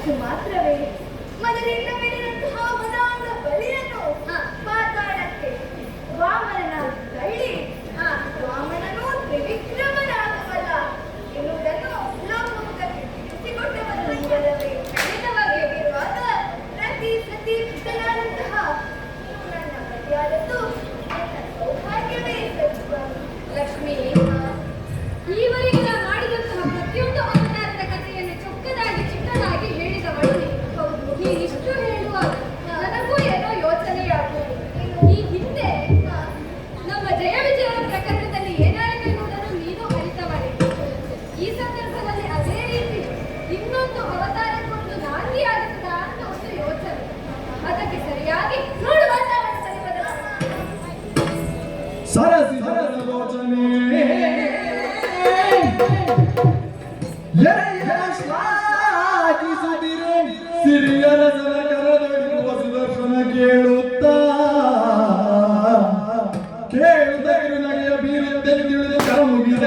ಅಷ್ಟು ಮಾತ್ರವೇ ಮನದಿಂದ ಬೆಳೆದಂತಹ ಮದಾಂಧ ಬಲಿಯನ್ನು ಪಾತಾಳಕ್ಕೆ ವಾಮನ ತಳ್ಳಿ ವಾಮನನು ತ್ರಿವಿಕ್ರಮನಾಗಬಲ್ಲ ಎನ್ನುವುದನ್ನು ಲೋಕಮುಖಕ್ಕೆ ತಿಳಿಸಿಕೊಟ್ಟವಲ್ಲವೇ? ಖಂಡಿತವಾಗಿ ಇರುವಾಗ ಪ್ರತಿ ಸತಿ ಕೃತನಾದಂತಹ ನನ್ನ ಮರ್ಯಾದದ್ದು ನನ್ನ ಸೌಭಾಗ್ಯವೇ ಲಕ್ಷ್ಮೀ. ಈವರೆಗೆ ಮಾಡಿದಂತಹ ಪ್ರತಿಯೊಂದು ಅವತಾರದ ಕಥೆಯನ್ನು ಚೊಕ್ಕದಾಗಿ ಚಿಕ್ಕದಾಗಿ ಹೇಳಿದವಳು ನೀನಿಷ್ಟು ಹೇಳುವಾಗ ನನಗೂ ಏನೋ ಯೋಚನೆಯಾಗುವುದು. ಈ ಹಿಂದೆ ನಮ್ಮ ಜಯ ವಿಜಯರ ಪ್ರಕರಣದಲ್ಲಿ ಏನಾಯಿತು ಎನ್ನುವುದನ್ನು ನೀನು ಅರಿತವಳೆ. ಈ ಸಂದರ್ಭದಲ್ಲಿ ಅದೇ ರೀತಿ ಇನ್ನೊಂದು ಅವತಾರಕ್ಕೊಂದು ನಾಂದಿಯಾಗುತ್ತಾ ಅಂತ ಒಂದು ಯೋಚನೆ. ಅದಕ್ಕೆ ಸರಿಯಾಗಿ ನೋಡು ವಾತಾವರಣ ಸಿರಿಯರ ಕರದೊಯ್ಯುವ ಸುದರ್ಶನ ಕೇಳುತ್ತಾ ಕೇಳುತ್ತಿರು ನಡೆಯ ಬೀರುತ್ತಲ್ಲಿ ತಿಳಿದು ಕರ ಮುಗಿದ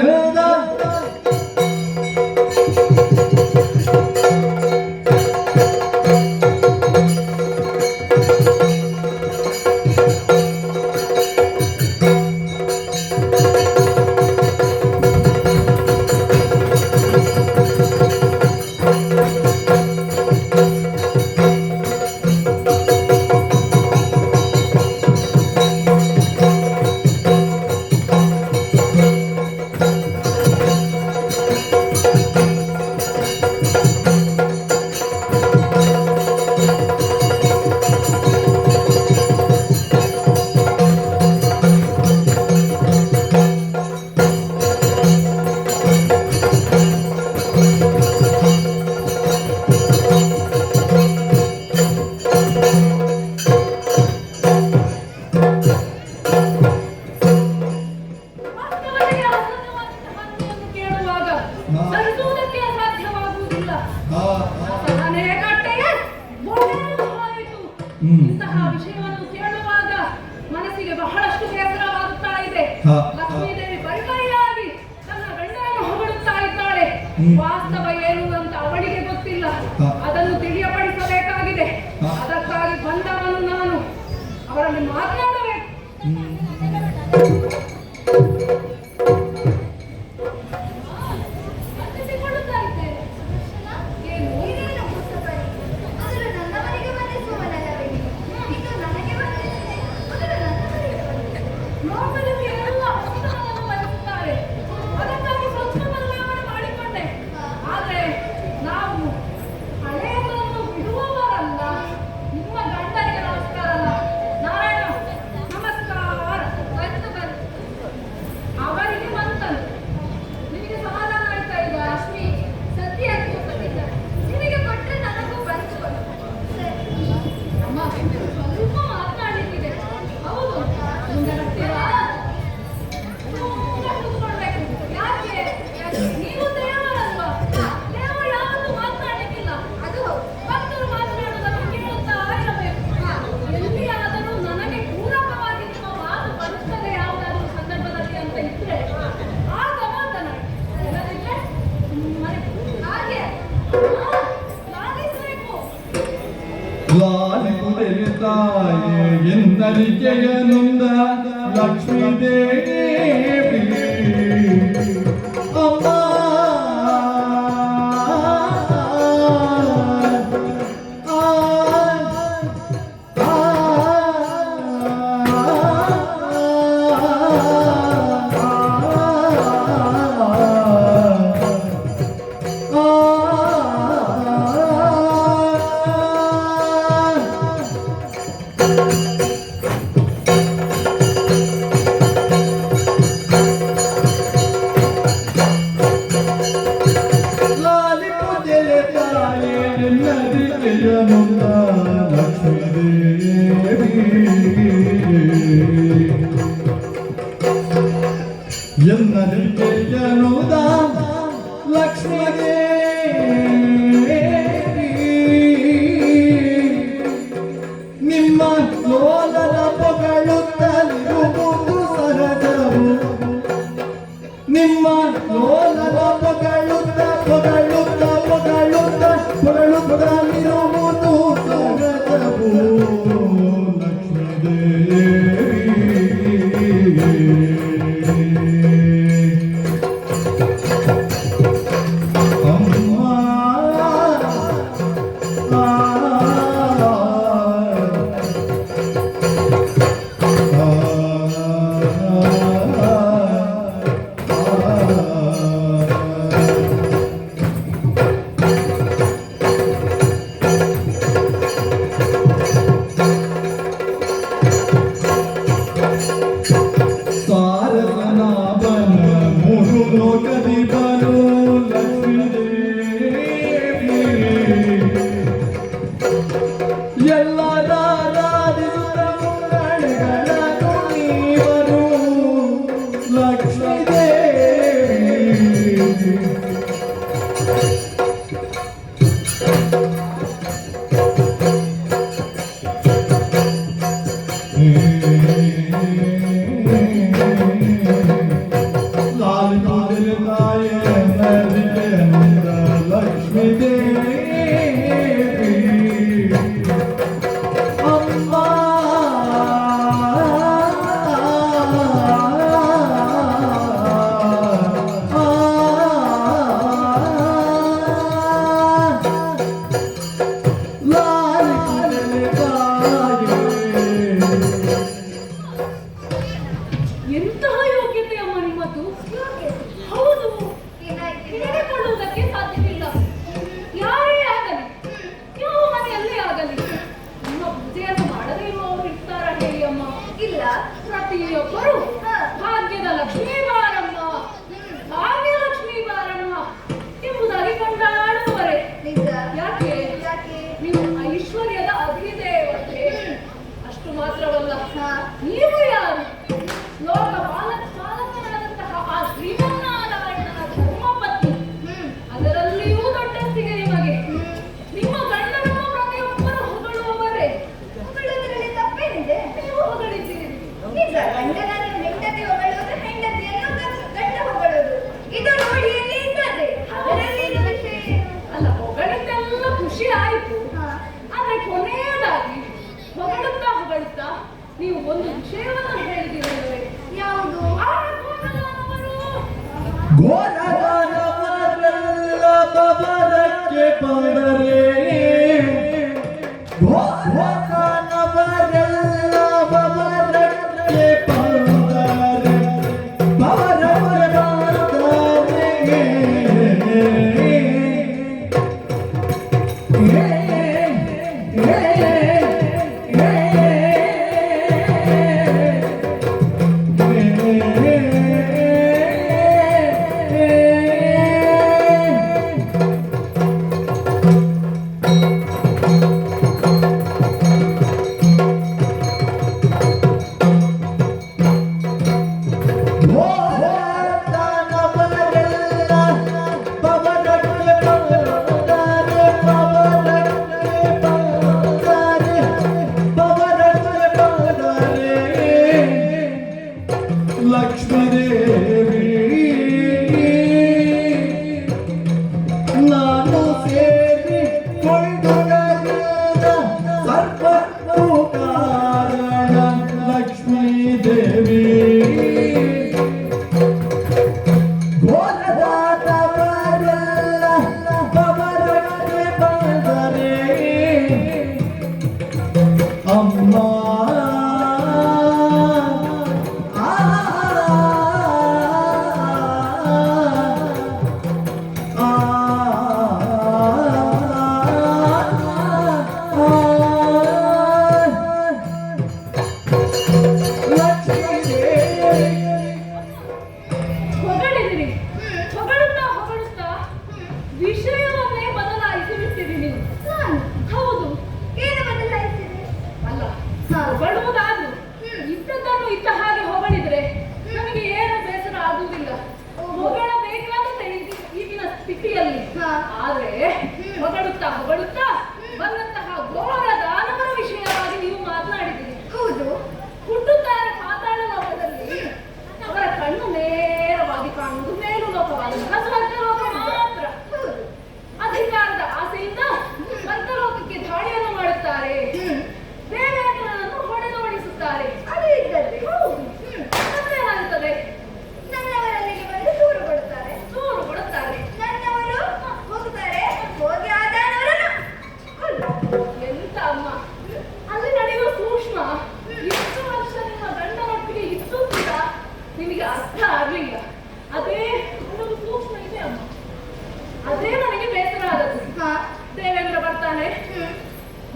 ಇಂತಹ ವಿಷಯವನ್ನು ಕೇಳುವಾಗ ಮನಸ್ಸಿಗೆ ಬಹಳಷ್ಟು ಬೇಸರವಾಗುತ್ತಾ ಇದೆ. ಲಕ್ಷ್ಮೀದೇವಿ ಪರಿಮರಿಯಾಗಿ ತನ್ನ ಗಂಡನನ್ನು ಹೊಗಳುತ್ತಾ ಇದ್ದಾಳೆ. ವಾಸ್ತವ ಏನು ಅಂತ ಅವಳಿಗೆ ಗೊತ್ತಿಲ್ಲ. ಅದನ್ನು ತಿಳಿಯಪಡಿಸಬೇಕಾಗಿದೆ. ಅದಕ್ಕಾಗಿ ಬಂದವನು ನಾನು. ಅವರಲ್ಲಿ ಮಾತನಾಡಬೇಕು. ತಾಯೇ ಎಂದರಿಕೆಯ ನೊಂದ ಲಕ್ಷ್ಮೀದೇವಿ ಅಮ್ಮ ಎನ್ನರಿಕೆಯನುದ ಲಕ್ಷ್ಮೀದೇವಿ ನಿಮ್ಮ ಲೋಲನ ಪೊಗಳುತ್ತಲಿರುವುದು ಸಹಜವು ನಿಮ್ಮ ಲೋಲನ ಪೊಗಳುತ್ತ ಎಂತಹ ಯೋಗ್ಯತೆ ಅಮ್ಮ ನಿಮ್ಮದು. ಹೌದು, ಹೇಳಿಕೊಳ್ಳುವುದಕ್ಕೆ ಸಾಧ್ಯವಿಲ್ಲ. ಯಾರೇ ಆಗಲಿ, ಯಾವ ಮನೆಯಲ್ಲೇ ಆಗಲಿ, ನಿಮ್ಮ ಪೂಜೆಯನ್ನು ಮಾಡದೇ ಇರುವವರು ಇರ್ತಾರ ಹೇಳಿ ಅಮ್ಮ? ಇಲ್ಲ. ಪ್ರತಿಯೊಬ್ಬರು ಭಾಗ್ಯದ ಲಕ್ಷ್ಮೀ ಬಾರಮ್ಮ, ಭಾಗ್ಯಲಕ್ಷ್ಮೀ ಬಾರಮ್ಮ ಎಂಬುದಾಗಿ ಕೊಂಡಾಡುವವರೇ. ಯಾಕೆ? ನೀವು ಐಶ್ವರ್ಯದ ಅಧಿದೇವತೆ. ಅಷ್ಟು ಮಾತ್ರವಲ್ಲ, ನೀವು ಯಾರು? ಲೋಕ ಪಾಲಕನಾದಂತಹ ಆ ಶ್ರೀಮನ್ನಾರಾಯಣನ ಧರ್ಮಪತ್ನಿ. ಅದರಲ್ಲಿಯೂ ದೊಡ್ಡಸ್ತಿಗೆ ನಿಮಗೆ. ನಿಮ್ಮ ಗಂಡನನ್ನು ಪ್ರತಿಯೊಬ್ಬರು ಹೊಗಳುವವರೇ. ಹೊಗಳುವುದರಲ್ಲಿ ತಪ್ಪೇನಿದೆ? ನೀವು ಹೊಗಳಿದ್ದೀರಿ. ನಿಜ, ಗಂಡನನ್ನು ಹೆಂಡತಿ ಹೊಗಳುವುದು, ಹೆಂಡತಿಯನ್ನು ಗಂಡ ಹೊಗಳುವುದು. ಇದು ರೂಢಿಯಲ್ಲಿ ಇದ್ದದೆ. ಅದರಲ್ಲಿ ವಿಷಯ ಏನು? ಅಲ್ಲ, ಹೊಗಳಿದ್ದೆಲ್ಲ ಖುಷಿ ಆಯಿತು. ಆದ್ರೆ ಕೊನೆಯದಾಗಿ ಹೊಗಳುತ್ತಾ ನೀವು ಒಂದು ವಿಷಯವನ್ನು ಹೇಳಿದಿರಲ್ವೇ? ಯಾವುದು? ಆ ಘೋರದಾನವರು. ಘೋರದಾನವರೆಲ್ಲ ಬಬರಕ್ಕೆ ಬಂದರೆ, ಘೋರದಾನವರೆಲ್ಲ ಬಬರಕ್ಕೆ ಬಂದರೆ, ಬಬರಕ್ಕೆ ಬಂದರೆ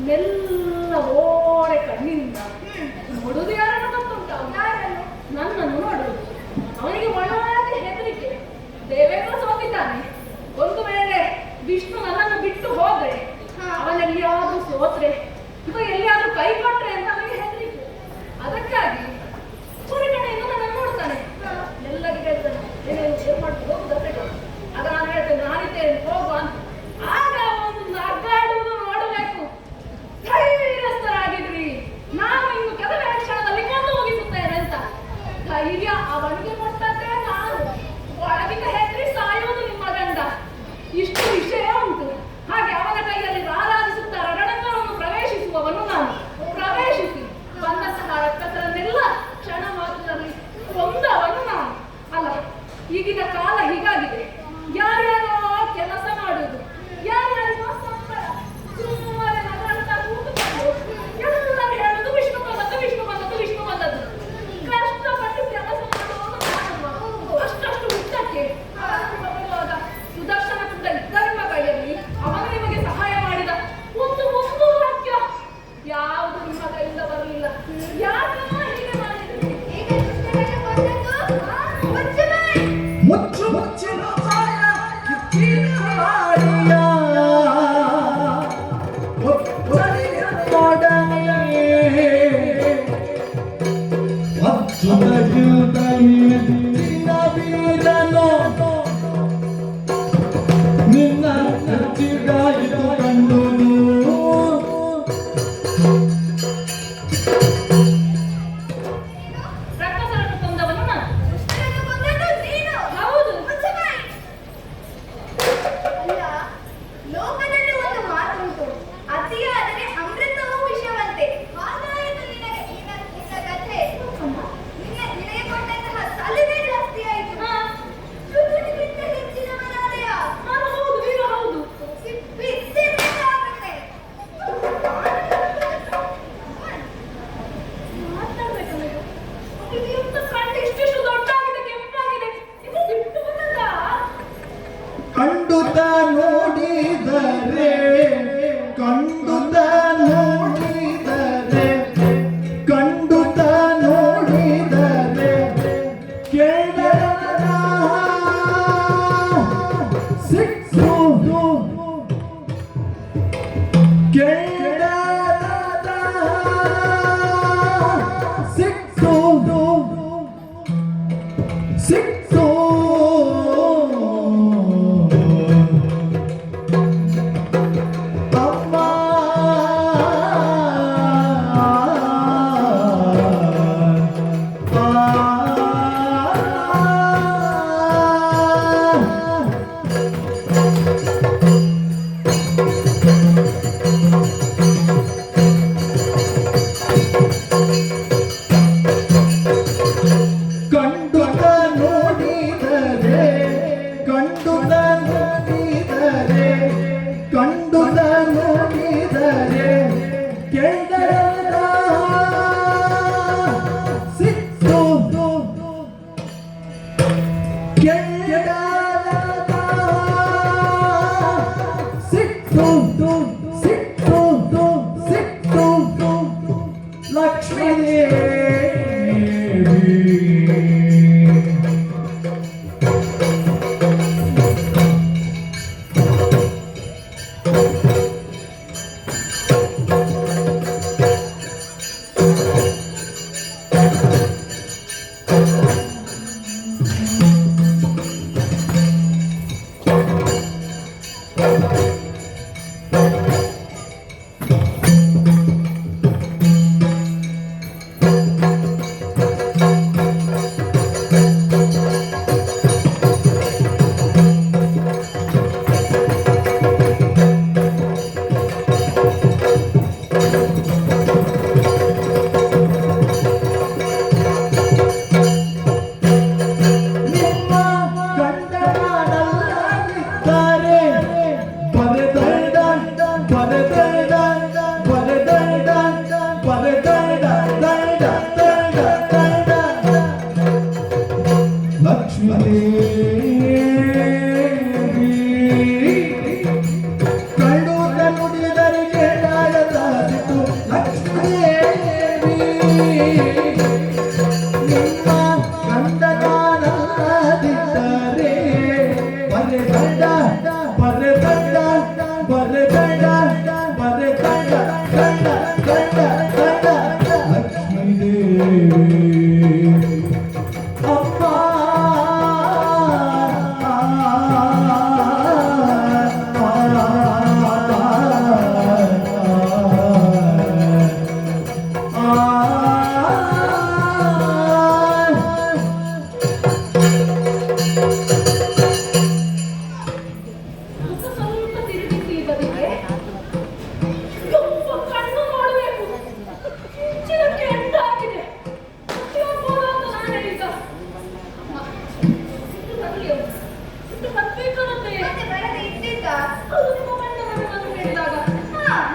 ಮೆಲ್ಲ ಓರೆ ಕಣ್ಣಿಂದ ನೋಡುದು ಯಾರನ್ನು ಗೊತ್ತುಂಟ? ಯಾರನ್ನು? ನನ್ನನ್ನು ನೋಡುದು. ಅವನಿಗೆ ಒಳಗೆ ಹೆದರಿಕೆ. ದೇವೇಂದ್ರ ಸೋತಿದ್ದಾನೆ. ಒಂದು ವೇಳೆ ವಿಷ್ಣು ನನ್ನನ್ನು ಬಿಟ್ಟು ಹೋದ್ರೆ, ಅವನೆಲ್ಲಿಯಾದ್ರೂ ಸೋತ್ರೆ, ಇವ ಎಲ್ಲಿಯಾದ್ರೂ ಕೈ ಕೊಟ್ರೆ ಅಂತ ಅವನಿಗೆ ಹೆದರಿಕೆ. ಅದಕ್ಕಾಗಿ ಸೂರ್ಯಕಣೆಯಿಂದ ನನ್ನನ್ನು ನೋಡ್ತಾನೆ. ಎಲ್ಲರಿಗೆ ಹೇಳ್ತಾನೆ, ಏನ್ ಮಾಡ್ತು ಹೋಗುದು ಅಷ್ಟೇ. ಆಗ ನಾನು ಹೇಳ್ತೇನೆ, ನಾನಿದ್ದೇನೆ ಹೋಗುವ ಅಂತ. ಆಗ ಒಂದು ಅಡ್ಡಾಡುವುದು ನೋಡಬೇಕು. ಧೈರ್ಯಸ್ಥರಾಗಿದ್ರಿ, ನಾನು ಇನ್ನು ಕೆಲವೇ ಕ್ಷಣದಲ್ಲಿ ಕೊಂದು ಮುಗಿಸುತ್ತೇನೆ ಅಂತ ಧೈರ್ಯ ಅವನಿಗೆ ಕೊಟ್ಟದ್ದೇ. ನಾನು ಒಳಗಿಂದ ಹೆದರಿ ಸಾಯುವುದು ನಿಮ್ಮ ಗಂಡ. ಇಷ್ಟು ವಿಷಯ ಉಂಟು. ಹಾಗೆ ಅವನ ಕೈಯಲ್ಲಿ ಆರಾಧಿಸುತ್ತಾ ರಣರಂಗವನ್ನು ಪ್ರವೇಶಿಸುವವನು ನಾನು. ಪ್ರವೇಶಿಸಿ ಬಂದಂತಹ ರಕ್ಕಸರನ್ನೆಲ್ಲ ಕ್ಷಣ ಮಾತ್ರದಲ್ಲಿ ಕೊಂದವನು ನಾನು. ಅಲ್ಲ, ಈಗಿನ ಕಾಲ ಹೀಗಾಗಿದೆ. ಯಾರ್ಯಾರೋ ಕೆಲಸ ಮಾಡುವುದು, ಯಾರ್ಯಾರಿಗೋ ಸಂಬಳ, ಸುಮ್ಮನೆ ನಗಳ್ತಾ ಕೂತುಕೊಂಡು ಎಲ್ಲರೂ ಹೇಳುದು ವಿಷ್ಣು ಬಂದದ್ದು, ವಿಷ್ಣು ಬಂದದ್ದು, ವಿಷ್ಣು ಬಂದದ್ದು. ಕಷ್ಟಪಟ್ಟು ಕೆಲಸ ಮಾಡುವುದು ನಾನು. ಅಷ್ಟಷ್ಟು ಉದ್ದಕ್ಕೆ ಬರುವಾಗ ಸುದರ್ಶನ ಕೂಡ ಇದ್ದ ನಿಮ್ಮ ಕೈಯಲ್ಲಿ. ಅವನು ನಿಮಗೆ ಸಹಾಯ ಮಾಡಿದ ಒಂದು ವಾಕ್ಯ ಯಾವುದು ನಿಮ್ಮ ಕೈಯಿಂದ ಬರಲಿಲ್ಲ. ಯಾಕಮ್ಮ ಹೀಗೆ ಮಾಡಿದ್ರಿ? ಈಗ ಕೃಷ್ಣನನ್ನು ಕೊಂದದ್ದು ಮುಚ್ಚಬಾಯಿ. ಮುಚ್ಚು ಮುಚ್ಚಿನ ಬಾಯ ಕಿಚ್ಚಿನ ಬಾಯಿಯ ಒಬ್ಬನಿಯ ನೋಡನೆ ಅಚ್ಚುತಗಿಲ್ದನಿ ನಿನ್ನ ವೀರನೋ ನಿನ್ನ ಕಚ್ಚಿಗಾಯಿತು ಕಂಡುನು. ರಕ್ಕಸರನ್ನು ಕೊಂದವನು ನಾನು. ಕೃಷ್ಣನನ್ನು ಕೊಂದದ್ದು ನೀನು. ಹೌದು. ಮುಚ್ಚಬಾಯಿ. ಅಲ್ಲ, ಲೋಕದಲ್ಲಿ ಒಂದು ಮಾತುಂಟು, ಅತಿಯಾದರೆ ಅಮೃತವೂ ವಿಷವಂತೆ. ಹಾಗಾಯಿತು ನಿನಗೆ ನಿನ್ನ ಕಥೆ. ನಿನಗೆ ಕೊಟ್ಟಂತಹ ಸಲಹೆ ಜಾಸ್ತಿ ಆಯಿತು. ಹಾ, ಕೃಷ್ಣನಿಗಿಂತ ಹೆಚ್ಚಿನವನಾದೆಯ. ನಾನು ಹೌದು, ವೀರ ಹೌದು. ಬಿದ್ದಿರಬೇಕಾಗುತ್ತೆ. ಮಾತಾಡ್ಬೇಕಲ್ಲ ಇದು. ಇದು ಎಂತ ಕಣ್ಣು ಇಷ್ಟಿಷ್ಟು ದೊಡ್ಡಾಗಿದೆ, ಕೆಂಪಾಗಿದೆ. ಇದು ಬಿಟ್ಟು ಬಂದದ್ದಾ? ಕಂಡುತ ನೋಡಿದರೆ ಕಂಡುತ ನೋಡಿದರೆ ಕಂಡುತ ನೋಡಿದರೆ ಕೇಳದ ಸಿಕ್ಕು ಕೇಳದ ಸಿಕ್ಕು ಸಿಕ್ಕು ಅಮ್ಮ ಕಂಡುತ ನೋಡಿದರೆ ಕಂಡುತ ನೋಡಿದರೆ ಕಂಡುತ ನೋಡಿದರೆ ಕೆಂಡದ ಸಿಕ್ಕು ಕೆಂಡದ ಸಿಕ್ಕು ಸಿಕ್ಕು ಸಿಕ್ಕು ಲಕ್ಷ್ಮೀ ದೇವಿ. ಕಂಡು ನುಡಿದರಿಗೆ ಮುಖ ಸ್ವಲ್ಪ ತಿರುಗಿಸಿ ಈ ಬದಿಗೆ. ಯಪ್ಪ, ಕಣ್ಣು ನೋಡಬೇಕು. ಹೆಚ್ಚಿನ ಕೆಂಡಾಗಿದೆ. ಹೋಗ್ಬೋದಾ ಅಂತ ನಾನು ಈಗ. ಅಮ್ಮ, ಇದು ಬರ್ಲಿ ಅವ್ರು. ಇದು ಬರ್ಬೇಕನ್ನತ್ತೆ. ಮತ್ತೆ ಬರದೆ ಇದ್ದಿದ್ದಾ? ಅದು ನಿಮ್ಮ ಗಂಡನನ್ನು ನಾನು ಹೇಳಿದಾಗ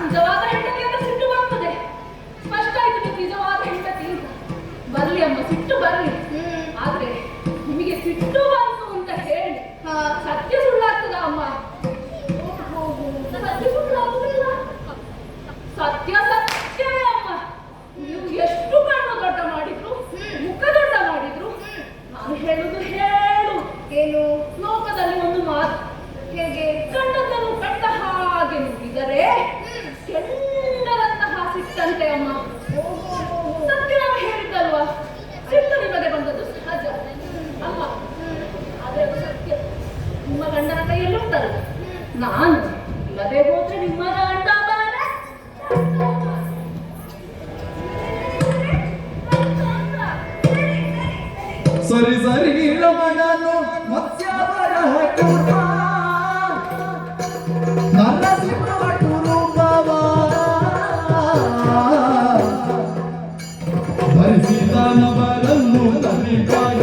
ನಿಜವಾದ ಹೆಂಡತಿ ಅಂತ ಸಿಟ್ಟು ಬರ್ತದೆ. ಸ್ಪಷ್ಟ ಆಯ್ತು ನೀವು ನಿಜವಾದ ಹೆಂಡತಿ ಅಂತ. ಬರ್ಲಿ ಅಮ್ಮ, ಸಿಟ್ಟು ಬರ್ಲಿ. ಆದ್ರೆ ನಿಮಗೆ ಸಿಟ್ಟು ಬಂತು ಅಂತ ಹೇಳಿ ಸತ್ಯ ಸುಳ್ಳಾಗ್ತದ ಅಮ್ಮ? ಸತ್ಯ ಸುಳ್ಳಾಗುದಿಲ್ಲ. ಸತ್ಯ ಸತ್ಯವೇ ಅಮ್ಮ. ನೀವು ಎಷ್ಟು ಕಣ್ಣು ದೊಡ್ಡ ಮಾಡಿದ್ರು, ಮುಖ ದೊಡ್ಡ ಮಾಡಿದ್ರು, ನಾನು ಹೇಳುದು ಹೇಳು. ಏನು? ಲೋಕದಲ್ಲಿ ಒಂದು ಮಾತು. ಹೇಗೆ? ಕಣ್ಣನ್ನು ಕಟ್ಟ ಹಾಗೆ ನುಗ್ಗಿದರೆ ಕೆಂಡದಂತಹ ಸಿಟ್ಟಂತೆ ಅಮ್ಮ. ಸತ್ಯ ನಾವು ಹೇಳಿದ್ದಲ್ವಾ, ಸಿಟ್ಟು ನಿಮಗೆ ಬಂದದ್ದು ಸಹಜ ಅಮ್ಮ. ಆದ್ರೆ ಅದು ಸತ್ಯ. ನಿಮ್ಮ ಗಂಡನ ಕೈಯಲ್ಲಿ ಉಂಟಲ್ಲ, ನಾನು ಇಲ್ಲದೆ ಹೋದ್ರೆ ನಿಮ್ಮ ಗಂಡ ಬಾರ. ಸರಿ ಸರಿ ರಮಣನು ಮತ್ಸ್ಯವರ ಕೂಟ ನರಸಿಂಹ ರೂಪವ ಭರಿಸಿದನವರನ್ನು ತನಿಪಾಗ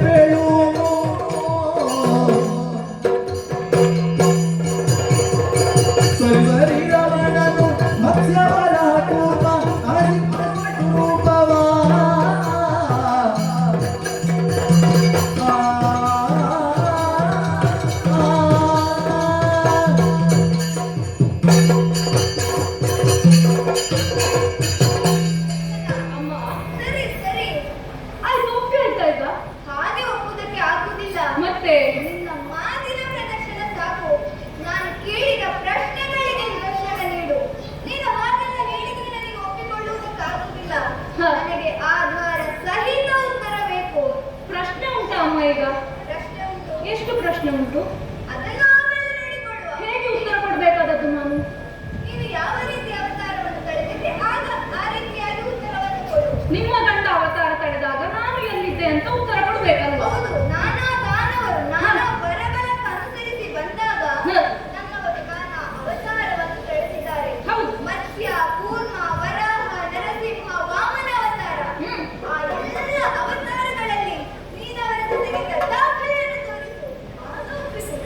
ಬೇಳು ಸರಿ ಸರಿ ರಮಣನು ಮತ್ಸ್ಯವರ ಕೂಟ ನರಸಿಂಹ ರೂಪವ ಅಮ್ಮ, ಸರಿ ಸರಿ. ಆಯ್ತು, ಒಪ್ಪಿ ಆಯ್ತಾ ಈಗ? ಹಾಗೆ ಒಪ್ಪುವುದಕ್ಕೆ ಆಗುವುದಿಲ್ಲ. ಮತ್ತೆ ನಿನ್ನ ಮಾತಿನ ಪ್ರದರ್ಶನ ಸಾಕು. ನಾನು ಕೇಳಿದ ಪ್ರಶ್ನೆಗಳಿಗೆ ನಿದರ್ಶನ ನೀಡು. ನೀನು ಹಾಗೆಲ್ಲ ಹೇಳಿದ್ರೆ ನನಗೆ ಒಪ್ಪಿಕೊಳ್ಳುವುದಕ್ಕಾಗುವುದಿಲ್ಲ. ಹ. ನನಗೆ ಆಧಾರ ಸಹಿತ ಉತ್ತರ ಬೇಕು. ಪ್ರಶ್ನೆ ಉಂಟಾ ಅಮ್ಮ ಈಗ? ಪ್ರಶ್ನೆ ಉಂಟು. ಎಷ್ಟು ಪ್ರಶ್ನೆ ಉಂಟು? ಅದನ್ನು ಆಮೇಲೆ ನೋಡಿಕೊಳ್ಳುವ. ಹೇಗೆ ಉತ್ತರ ಕೊಡಬೇಕಾದದ್ದು ನಾನು? ನೀನು ಯಾವ ರೀತಿ ಅವತಾರವನ್ನು ತಳೆದಿದ್ದೆ ಆಗ ಆ ರೀತಿಯಾಗಿ ಉತ್ತರವನ್ನು ಕೊಡು. ನಿಮ್ಮ ಗಂಡ ಅವತಾರ ತಳೆದಾಗ ನಾನು ಎಲ್ಲಿದ್ದೆ ಅಂತ ಉತ್ತರ ಕೊಡಬೇಕಲ್ವಾ? ಹೌದು, ನಾನಾ ದಾನವರು ನಾನಾ ಬರಬಲಕ್ಕೆ ಅನುಸರಿಸಿ ಬಂದಾಗ ನನ್ನವರು ನಾನಾ ಅವತಾರವನ್ನು ತಳೆದಿದ್ದಾರೆ. ಹೌದು. ಮತ್ಸ್ಯ, ಕೂರ್ಮ, ವರಾಹ, ನರಸಿಂಹ, ವಾಮನ ಅವತಾರ. ಆ ಎಲ್ಲ ಅವತಾರಗಳಲ್ಲಿ ನೀನವರ ಜೊತೆಗಿದ್ದ ದಾಖಲೆಯನ್ನು ತೋರಿಸು. ಆಗ ಒಪ್ಪಿಸು.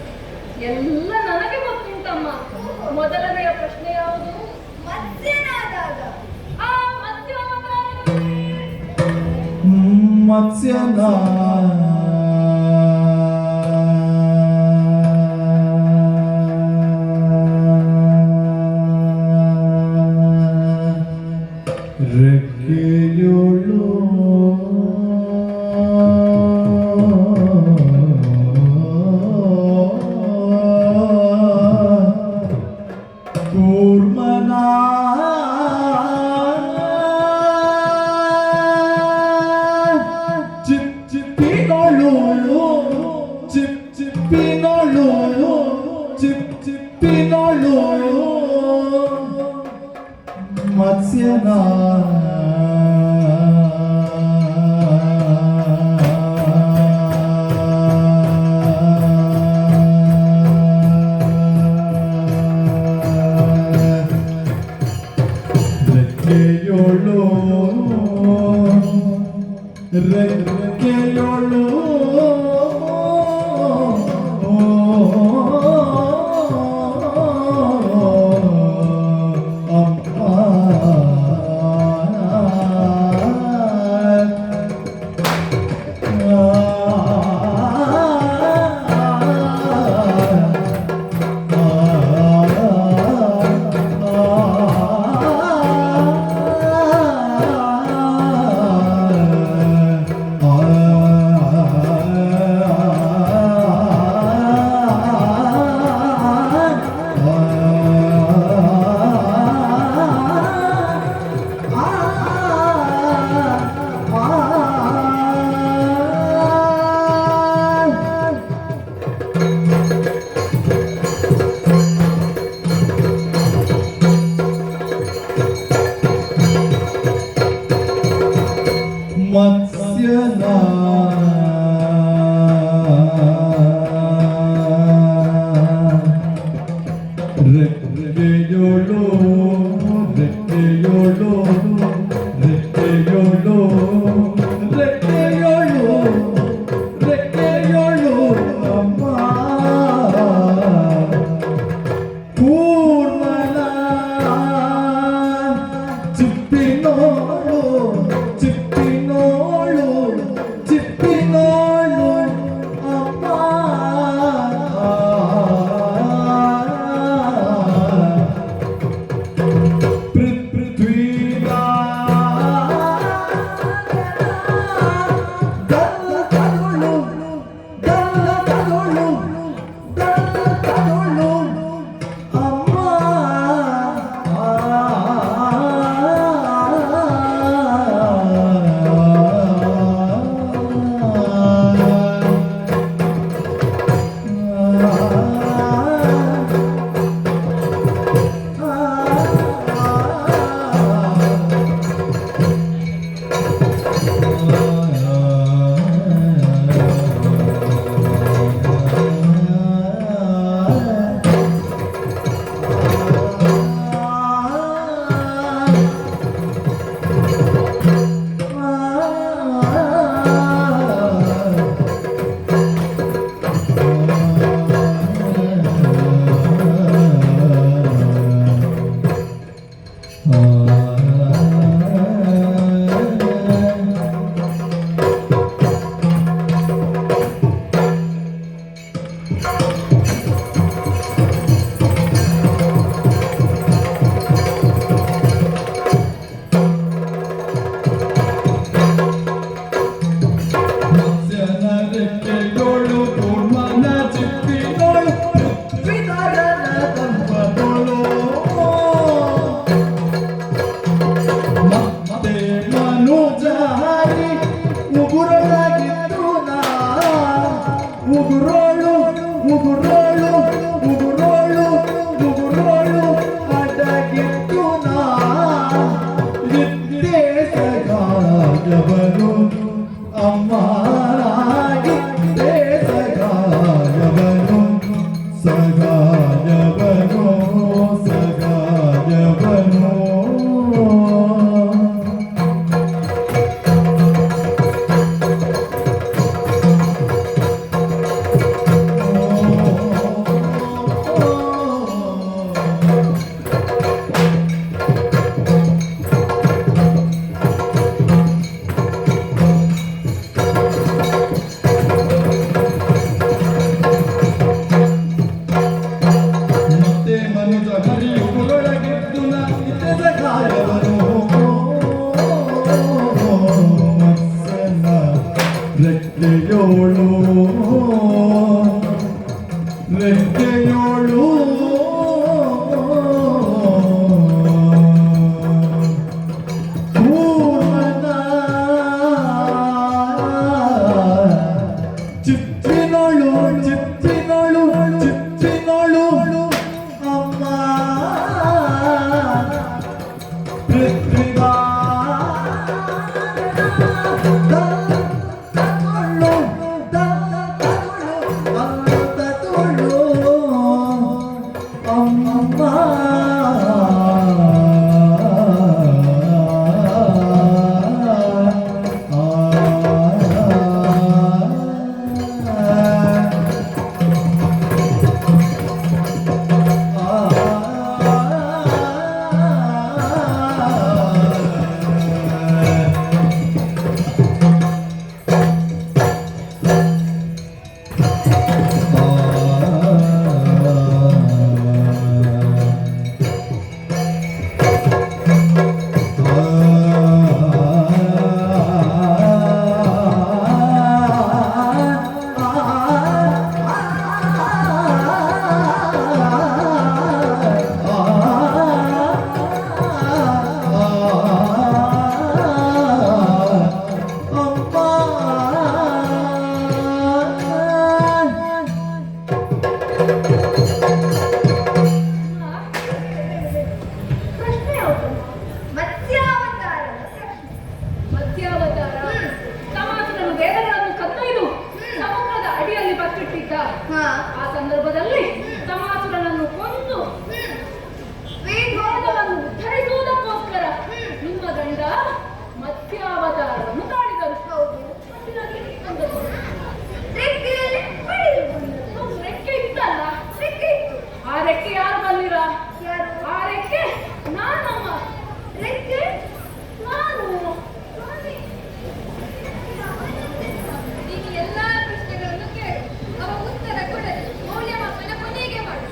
ಎಲ್ಲ ನನಗೆ ಗೊತ್ತುಂಟಮ್ಮ. ಮೊದಲನೆಯ ಪ್ರಶ್ನೆ ಯಾವುದು? ಮತ್ಸ್ಯನಾದಾಗ ಆ ಮತ್ಸ್ಯ ಅವತಾರದಲ್ಲಿ ಮತ್ಸ್ಯನ ರೆಕ್ಕೆಯೋಳು ಕೂರ್ಮನ ಚಿತ್ ಚಿತ್ತಿ ರೆಕ್ಕೆಯೋಳು ಕೂರ್ಮನ ಚಿಪ್ಪಿನೋಳು ಪೃಥ್ವಿಧರನ ತಂಪದೋಳು ಮತ್ತೆ ಮನುಜಾರಿ ಉಗುರೊಳಗಿದ್ದು ನಾ ಉಗುರೋಳು ಉಗುರೋಳು ಉಗುರೋಳು ಉಗುರೋಳು ಅಡಗಿದ್ದು ನಾ ಸಗಾಯವರು ಅಮ್ಮನಾಗಿ ಸಗಾಯವರು ಸಗಾಯವರು ಸಗಾಯವರು ಮತ್ತೆ ಮನುಜ ಹರಿಯುವುದೊಳಗಿದ್ದು ಸಗಾಯವರು ಮತ್ಸನ ರೆಕ್ಕೆಯೋಳು ರೆಕ್ಕೆಯೋಳು ಕೂರ್ಮನ ಚಿಪ್ಪಿನೋಳು ಚಿಪ್ಪಿನೋಳು ಚಿಪ್ಪಿನೋಳು ಅಮ್ಮ ಪೃಥ್ವಿಧಾ ಪ್ರಶ್ನೆ ಯಾವುದು? ಮತ್ಸ್ಯಾವತಾರದ ಪ್ರಶ್ನೆ. ಮತ್ಸ್ಯಾವತಾರ. ತಮಾಸುರನು ವೇದಗಳನ್ನು ಕದ್ದೊಯ್ದು ಸಮುದ್ರದ ಅಡಿಯಲ್ಲಿ ಬಚ್ಚಿಟ್ಟಿದ್ದ. ಹಾ. ಆ ಸಂದರ್ಭದಲ್ಲಿ ತಮಾಸುರನನ್ನು ಕೊಂದು ವೇದವನ್ನು ಉದ್ಧರಿಸುವುದಕ್ಕೋಸ್ಕರ ನಿಮ್ಮ ಗಂಡ ಮತ್ಸ್ಯಾವತಾರವನ್ನು ಕಾಡಿದರು. ಹೌದು. ರೆಕ್ಕೆಯಲ್ಲಿ ಪಡೆದುಕೊಂಡರು. ಒಂದು ರೆಕ್ಕೆ ಇತ್ತಲ್ಲ, ರೆಕ್ಕೆ ಇತ್ತು. ಆ ರೆಕ್ಕೆ ಯಾರು ಬಲ್ಲಿರ? ಯಾರು? ಆ ರೆಕ್ಕೆ ನಾನಮ್ಮ. ರೆಕ್ಕೆ ನಾನು ನೀನು ಎಲ್ಲಾ ಪ್ರಶ್ನೆಗಳನ್ನು ಕೇಳು, ಅವ ಉತ್ತರ ಕೊಡಲಿ, ಮೌಲ್ಯಮಾಪನ ಕೊನೆಗೆ ಮಾಡು.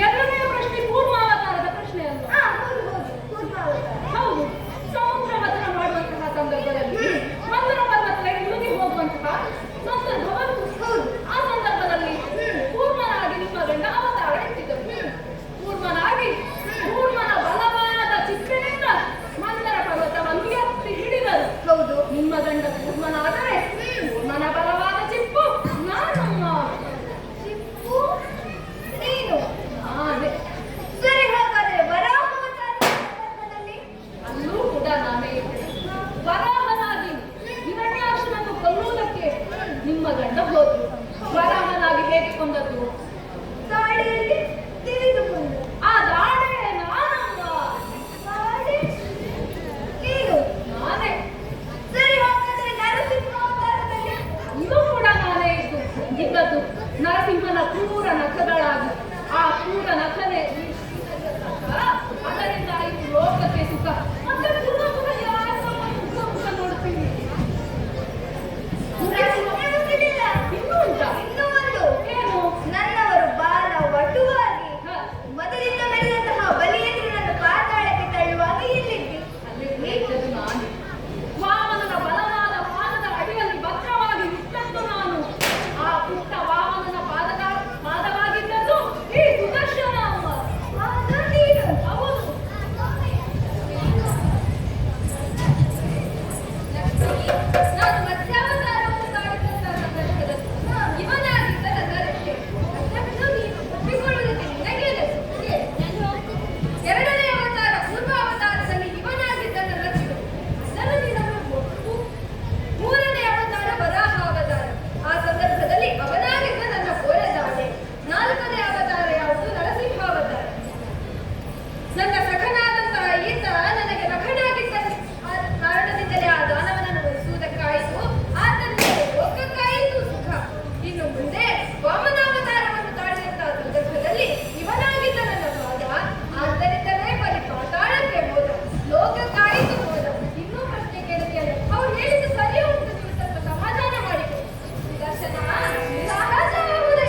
ಎರಡನೆಯ ಪ್ರಶ್ನೆ ಕೂರ್ಮಾವತಾರದ ಪ್ರಶ್ನೆ ಅಲ್ಲ. ಹೌದು ಹೌದು, ಕೂರ್ಮಾವತಾರ. ಹೌದು, ಸಮುದ್ರ ಮಥನ ಮಾಡುವಂತಹ ಸಂದರ್ಭದಲ್ಲಿ ಮಂದರ ಪರ್ವತದಲ್ಲಿ ಮುಳುಗಿ ಹೋಗುವಂತಹ ಸಂದರ್ಭ ಬಂತು. ಹೌದು. ಆ ಸಂದರ್ಭದಲ್ಲಿ ಕೂರ್ಮನಾಗಿ ನಿಮ್ಮ ಗಂಡ ಅವತಾರ ಎತ್ತಿದ್ದರು. ಕೂರ್ಮನಾಗಿ ಕೂರ್ಮನ ಬಲವಾದ ಚಿಪ್ಪಿನಿಂದ ಮಂದರ ಪರ್ವತವನ್ನು ಎತ್ತಿ ಹಿಡಿದರು. ಹೌದು. ನಿಮ್ಮ ಗಂಡ ಕೂರ್ಮನಾದರೆ ಕೂರ್ಮನ ಬಲವಾದ ಚಿಪ್ಪು ನಾನಮ್ಮ. ಚಿಪ್ಪು ನೀನು. ಅದೇ ಸರಿ, ಹಾಗಾದ್ರೆ ವರಾಹಾವತಾರದ ಸಂದರ್ಭದಲ್ಲಿ ಅಲ್ಲೂ ಕೂಡ ನಾನೇ ವರಾಹನಾಗಿ ಹಿರಣ್ಯಾಕ್ಷನನ್ನು ಕೊಲ್ಲುವುದಕ್ಕೆ ನಿಮ್ಮ ಗಂಡ ಹೋದ್ರು. ವರಾಹನಾಗಿ ಹೇಗೆ ಕೊಂದದ್ದು? ದಾಳಿಯಲ್ಲಿ ತಿಳಿದುಕೊಂಡು. ಆ ದಾಡೆ ನಾನಲ್ಲ, ದಾಳಿ ನೀನು. ನಾನೇ. ಸರಿ, ಹಾಗಾದ್ರೆ ನರಸಿಂಹಾವತಾರದಲ್ಲಿ ಇದು ಕೂಡ ನಾನೇ ಇದ್ದದ್ದು. ನರಸಿಂಹನ ಕ್ರೂರ ನಖಗಳಾಗಿ ಆ ಕ್ರೂರ ನಖನೆ ಅದರಿಂದ ಇದು ಲೋಕಕ್ಕೆ ಸುಖ. ಮತ್ತೆ ಪುನಃ ಪುನಃ ಯಾರ ಮುಖ ನೋಡ್ತೀನಿ. ನೆನಪಿಲ್ಲ. ಇನ್ನೂ ಉಂಟಾ? ಇನ್ನೂ ಒಂದು. ಏನು? ನನ್ನವರು ಬಾಲ ವಟುವಾಗಿ ಹ, ಮೊದಲಿಂದ ಮೆರೆದಂತಹ ಬಲಿಯೇಂದ್ರನನ್ನು ಪಾತಾಳಕ್ಕೆ ತಳ್ಳುವಾಗ ಎಲ್ಲಿದ್ದಿ? ಅಲ್ಲಿ ಇದ್ದದ್ದು ನಾನೇ. ವಾಮನನ ಬಲವಾದ ಪಾದದ ಅಡಿಯಲ್ಲಿ ಭದ್ರವಾಗಿ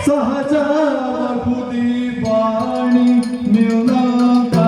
ಸಹಜ ಬುದ್ಧಿ ವಾಣಿ ನಿಲ್ನಾಗ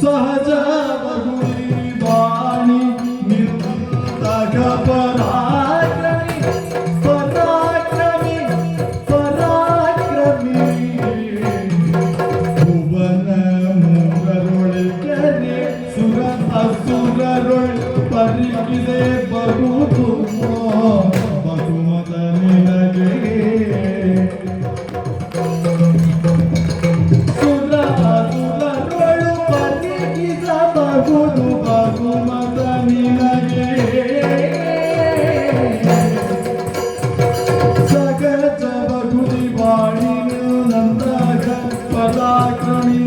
ಸಹಜ ಬಗುಲಿ ವಾಣಿ ನಿಲ್ದಾಗ ಪರಾಕ್ರಮಿ ಪರಾಕ್ರಮಿ ಪರಾಕ್ರಮಿ ಭುವನ ಮೂರರೊಳಗನೆ ಸುರ ಅಸುರರೊಳ್ ಪರಿಕಿದೆ ಬಹುದು ಬಹುಮತ ನಿನಗೆ ಸುರ ಅಸುರರೊಳು ಬಹುದು ಬಹುಮತ ನಿನಗೆ ಸಗಜ ಬಗುಲಿ ವಾಣಿ ನಂದಾಗ ಪರಾಕ್ರಮಿ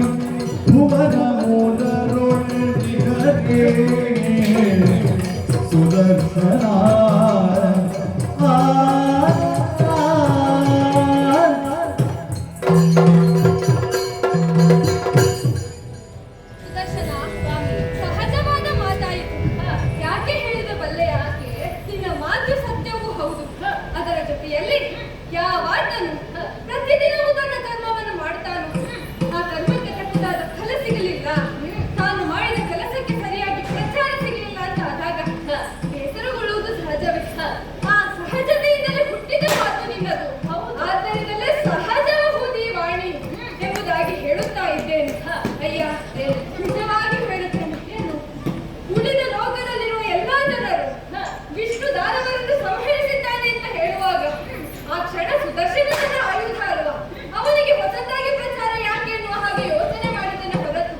ಭುವನ ಮೂರರೊಳಗೆ ಸುದರ್ಶನ ಸುದರ್ಶನ, ಸಹಜವಾದ ಮಾತಾಯಿತು. ಯಾಕೆ ಹೇಳಿದ ಬಲ್ಲೆ? ಯಾಕೆ ನಿನ್ನ ಮಾತು ಸತ್ಯವೂ ಹೌದು. ಅದರ ಜೊತೆಯಲ್ಲಿ ಯಾವಾತನು ಪ್ರತಿದಿನವೂ ತನ್ನ ಕರ್ಮವನ್ನು ಮಾಡ್ತಾನೋ ಆ ಕರ್ಮಕ್ಕೆ ತಕ್ಕದಾದ ಫಲ ಸಿಗಲಿಲ್ಲ, ತಾನು ಮಾಡಿದ ಕೆಲಸಕ್ಕೆ ಸರಿಯಾಗಿ ಪ್ರಚಾರ ಸಿಗಲಿಲ್ಲ ಅಂತ ಆದಾಗ ಬೇಸರಗೊಳ್ಳುವುದು ಸಹಜವೇ. ಆ ಸಹಜತೆಯಿಂದಲೇ ಹುಟ್ಟಿದ ಮಾತು ನಿನ್ನದು. ಆದ್ದರಿಂದಲೇ ಸಹಜ ಹೂದಿ ವಾಣಿ ಎಂಬುದಾಗಿ ಹೇಳುತ್ತಾ ಇದ್ದೇನೆ. ಅಯ್ಯ, ನಿಜವಾಗಿ ಹೇಳುತ್ತೇನೆ. ಏನು ಉಳಿದ ಲೋಕದಲ್ಲಿರುವ ಎಲ್ಲಾ ಜನರು ವಿಷ್ಣು ದಾನವರನ್ನು ಸಂಹರಿಸಿದ್ದಾನೆ ಅಂತ ಹೇಳುವಾಗ ಆ ಕ್ಷಣ ಸುದರ್ಶನದ ಆಯುಧ ಅಲ್ವಾ, ಅವನಿಗೆ ಹೊಸದಾಗಿ ಪ್ರಚಾರ ಯಾಕೆ ಎನ್ನುವ ಹಾಗೆ ಯೋಚನೆ ಮಾಡಿದ್ದೇನೆ ಹೊರತು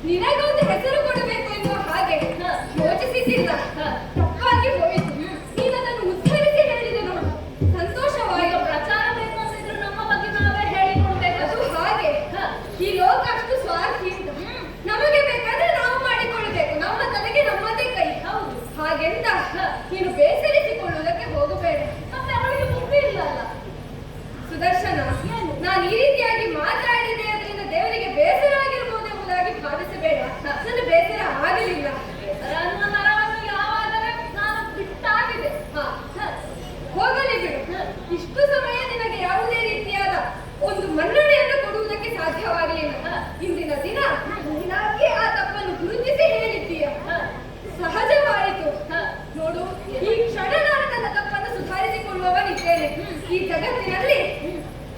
ನಿನಗೊಂದು ಹೆಸರು ಕೊಡಬೇಕು ಎನ್ನುವ ಹಾಗೆ ಯೋಚಿಸಿದ್ದಿಲ್ಲ. ತಪ್ಪಾಗಿ ಹೋಯಿತು. ನೀನದನ್ನು ಉದ್ಧರಿಸಿ ಹೇಳಿದೆ ನೋಡು, ಸಂತೋಷವಾಯಿತು. ಪ್ರಚಾರ ಬೇಕು ಅಂತಿದ್ರು ನಮ್ಮ ಬಗ್ಗೆ ನಾವೇ ಹೇಳಿಕೊಡ್ಬೇಕು. ಅದು ಹಾಗೆ ಈ ಲೋಕ ಅಷ್ಟು ಸ್ವಾರ್ಥಿ. ನಮಗೆ ಬೇಕಾದ್ರೆ ನಾವು ಮಾಡಿಕೊಳ್ಳಬೇಕು, ನಮ್ಮ ತಲೆಗೆ ನಮ್ಮದೇ ಕೈ. ಹೌದು, ಹಾಗೆಂತ ನೀನು ಬೇಸರಿಸಿಕೊಳ್ಳುವುದಕ್ಕೆ ಹೋಗಬೇಡ. ಮತ್ತೆ ಅವಳಿಗೆ ಬುದ್ಧಿ ಇಲ್ಲ ಅಲ್ಲ ಸುದರ್ಶನ. ನಾನು ಈ ರೀತಿಯಾಗಿ ಮಾತಾಡಿದೆ ಅದರಿಂದ ದೇವರಿಗೆ ಬೇಸರ ಆಗಿರ್ಬೋದು ಎಂಬುದಾಗಿ ಭಾವಿಸಬೇಡ. ನನ್ನ ಬೇಸರ ಆಗಲಿಲ್ಲ. ನನ್ನ ನರವನ್ನು ಯಾವಾದರೆ ನಾನು ಬಿಟ್ಟಾಗಿದೆ. ಹೋಗಲಿ ಬಿಡು. ಇಷ್ಟು ಸಮಯ ನಿನಗೆ ಯಾವುದೇ ರೀತಿಯಾದ ಒಂದು ಮನ್ನಣೆಯನ್ನು ಕೊಡುವುದಕ್ಕೆ ಸಾಧ್ಯವಾಗಲಿಲ್ಲ. ಇಂದಿನ ದಿನ ನೀನಾಗಿ ಆ ತಪ್ಪನ್ನು ಗುರುತಿಸಿ ಹೇಳಿದ್ದೀಯ. ಸಹಜವಾಯಿತು. ನೋಡು, ಈ ಕ್ಷಣ ನಾನು ನನ್ನ ತಪ್ಪನ್ನು ಸುಧಾರಿಸಿಕೊಳ್ಳುವವನಿದ್ದೇನೆ. ಈ ಜಗತ್ತಿನಲ್ಲಿ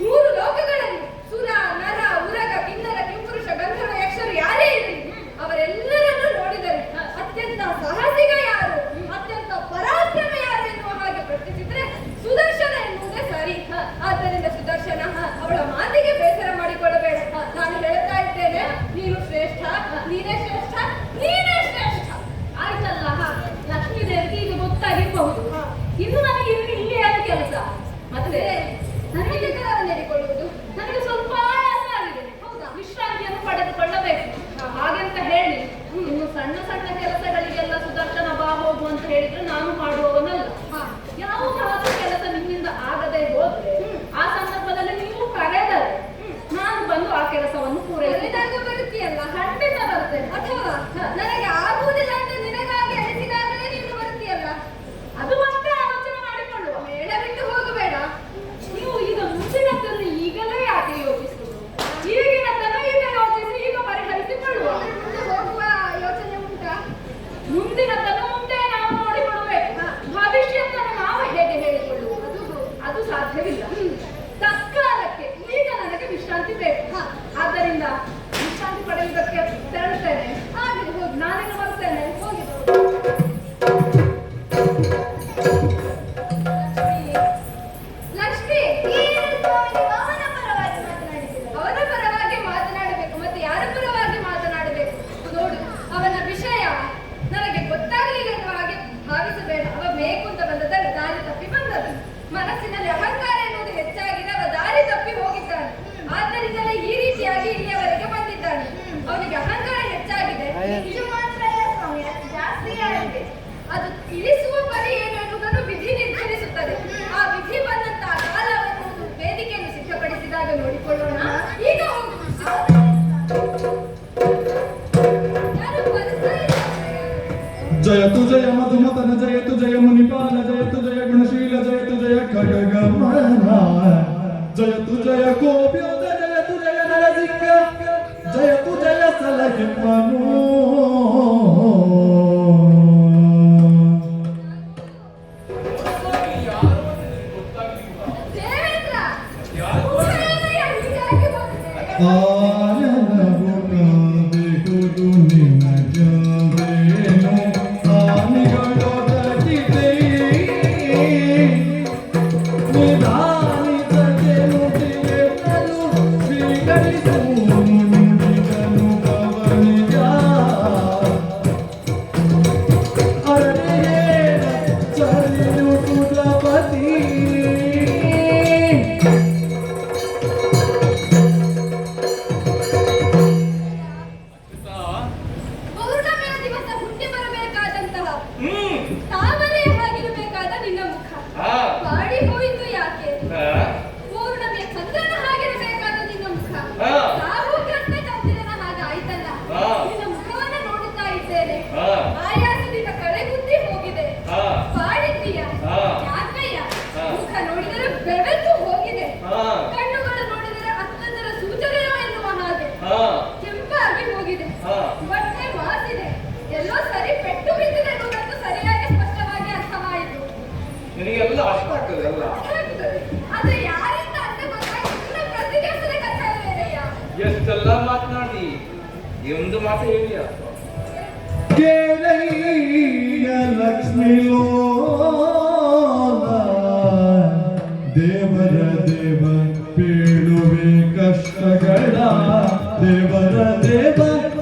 3 ಲೋಕಗಳಲ್ಲಿ ಸುರ ನರ ಉರಗ ಕಿನ್ನರ ಕಿಂಪುರುಷ ಗಂಧರ್ವ ಯಕ್ಷರು ಯಾರೇ ಇರಲಿ, ಅವರೆಲ್ಲರನ್ನೂ ನೋಡಿದರೆ ಅತ್ಯಂತ ಸಾಹಸಿಗ ಯಾರು, ಅತ್ಯಂತ ಪರಾಕ್ರಮ ಯಾರು ಎನ್ನುವ ಹಾಗೆ ಪ್ರಶ್ನಿಸಿದ್ರೆ ಸುದರ್ಶನ ಎನ್ನುವುದೇ ಸರಿ. ಆದ್ದರಿಂದ ಸುದರ್ಶನ, ಅವಳ ಮಾತಿಗೆ ಬೇಸರ ಮಾಡಿಕೊಳ್ಳಬೇಡ. ನಾನು ಹೇಳ್ತಾ ಇದ್ದೇನೆ, ನೀನು ಶ್ರೇಷ್ಠ, ನೀನೇ ಶ್ರೇಷ್ಠ, ನೀನೇ ಶ್ರೇಷ್ಠ. ಆಯ್ತಲ್ಲ, ಲಕ್ಷ್ಮೀ ದೇವಿಗೆ ಈಗ ಗೊತ್ತಾಗಿರಬಹುದು. ಇನ್ನು ನನಗೆ ಇಲ್ಲಿ ಯಾರು ಕೆಲಸ? ಮತ್ತೆ ಸರಿ. ಮನಸ್ಸಿನಲ್ಲಿ ಅಹಂಕಾರ ಎನ್ನುವುದು ಹೆಚ್ಚಾಗಿ ಅವ ದಾರಿ ತಪ್ಪಿ ಹೋಗಿದ್ದಾನೆ. ಆದ್ದರಿಂದಲೇ ಈ ರೀತಿಯಾಗಿ ಇಲ್ಲಿಯವರೆಗೆ ಬಂದಿದ್ದಾನೆ. ಅವನಿಗೆ ಅಹಂಕಾರ ಹೆಚ್ಚಾಗಿದೆ. ಇದು ಮಾತ್ರ ಅಲ್ಲ ಸ್ವಾಮಿ, ಅದು ಜಾಸ್ತಿ ಆಗಿದೆ. ಅದು ತಿಳಿಸುವ ಪರಿ ಏನು ಎನ್ನುವುದನ್ನು ವಿಧಿ ನಿರ್ಧರಿಸುತ್ತದೆ. ಆ ವಿಧಿ ಬಂದಂತಹ ಕಾಲವನ್ನು ವೇದಿಕೆಯನ್ನು ಸಿದ್ಧಪಡಿಸಿದಾಗ ನೋಡಿಕೊಳ್ಳೋಣ. ಈಗ ಹೋಗು. ಯಾರು ಬರ್ತಾ ಇದ್ದಾರೆ? ಜಯತು ಜಯ ಮಧುಮತನ ಜಯತು ಜಯ ಮುನಿಪಾಲ ಜಯತು ಜಯ ಗುಣಶೀಲ ಜಯತು ಜಯ ಖಡ್ಗಮನ ಜಯತು ಜಯ ಕೋಪ್ಯೋತ ಜಯತು ಜಯ ನರಸಿಂಹ ಜಯತು ಜಯ ಸಲಹಿಪ್ಪನು ದೇವೇಂದ್ರ, ಉಪನಯನ ಹೀಗಾಗಿ ಬಂದಿದೆ. ಆನನವು ಕಾದೆಗುದು ನಿನಗವೇನು ಆನಿಗಳೊದಗಿದೆ ನಿಧಾನಿಸದೆನು ತಿಳಿಯಲು ಸ್ವೀಕರಿಸು ನುಡಿದನು ಪವನಿಗ ಅರಳೆಯೇನ ಚರಿದು ಸುಧಪತಿ ಪೌರ್ಣಮಿಯ ದಿವಸ ಹುಟ್ಟಿ ಬರಬೇಕಾದಂತಹ ತಾವರೆಯ ಹಾಗಿರಬೇಕಾದ ನಿನ್ನ ಮುಖ ಬಾಡಿ ಹೋಯಿತು ಯಾಕೆ? ಪೌರ್ಣಮಿಯ ಚಂದ್ರನ ಹಾಗಿರಬೇಕಾದ ನಿನ್ನ ಮುಖ ತಾವು ಕೃಷ್ಣ ಚಂದ್ರನ ಹಾಗೆ ಆಯ್ತಲ್ಲ. ನಿನ್ನ ಮುಖವನ್ನ ನೋಡುತ್ತಾ ಇದ್ದೇನೆ. ಆಯಾಸದಿಂದ ಕಳೆಗುದ್ದಿ ಹೋಗಿದೆ. ಬಾಡಿದ್ದೀಯ ಯಾಕಯ್ಯ? ಮುಖ ನೋಡಿದರೆ ಬೆವೆತು ಹೋಗಿದೆ. ಕಣ್ಣುಗಳು ನೋಡಿದರೆ ಅತ್ತಂದರ ಸೂಚನೆಯೋ ಎನ್ನುವ ಹಾಗೆ ಕೆಂಪಾಗಿ ಹೋಗಿದೆ. ಬಟ್ಟೆ ಮಾಸಿದೆ. ಎಲ್ಲೋ ಸರಿ ಪೆಟ್ಟು ಬಿದ್ದಿದೆ ಎನ್ನುವುದನ್ನು ಸರಿಯಾಗಿ ಸ್ಪಷ್ಟವಾಗಿ ಅರ್ಥವಾಯಿತು. ನಿನಗೆಲ್ಲ ಅರ್ಥ ಆಗ್ತದಲ್ಲ. ಆದ್ರೆ ಯಾರಿಂದ ಅಂತ ಗೊತ್ತಾಗಿ ಪ್ರತಿದಿವಸದ ಕಥೆ ಬೇರೆಯಾ? ಎಷ್ಟೆಲ್ಲ ಮಾತನಾಡಿ ಈ ಒಂದು ಮಾತು ಹೇಳಿಯ ಕೇಳಯ್ಯ ಲಕ್ಷ್ಮೀ ಲೋಲ ದೇವರ ದೇವ ಪೇಳುವೆ ಕಷ್ಟಗಳ ದೇವರ ದೇವ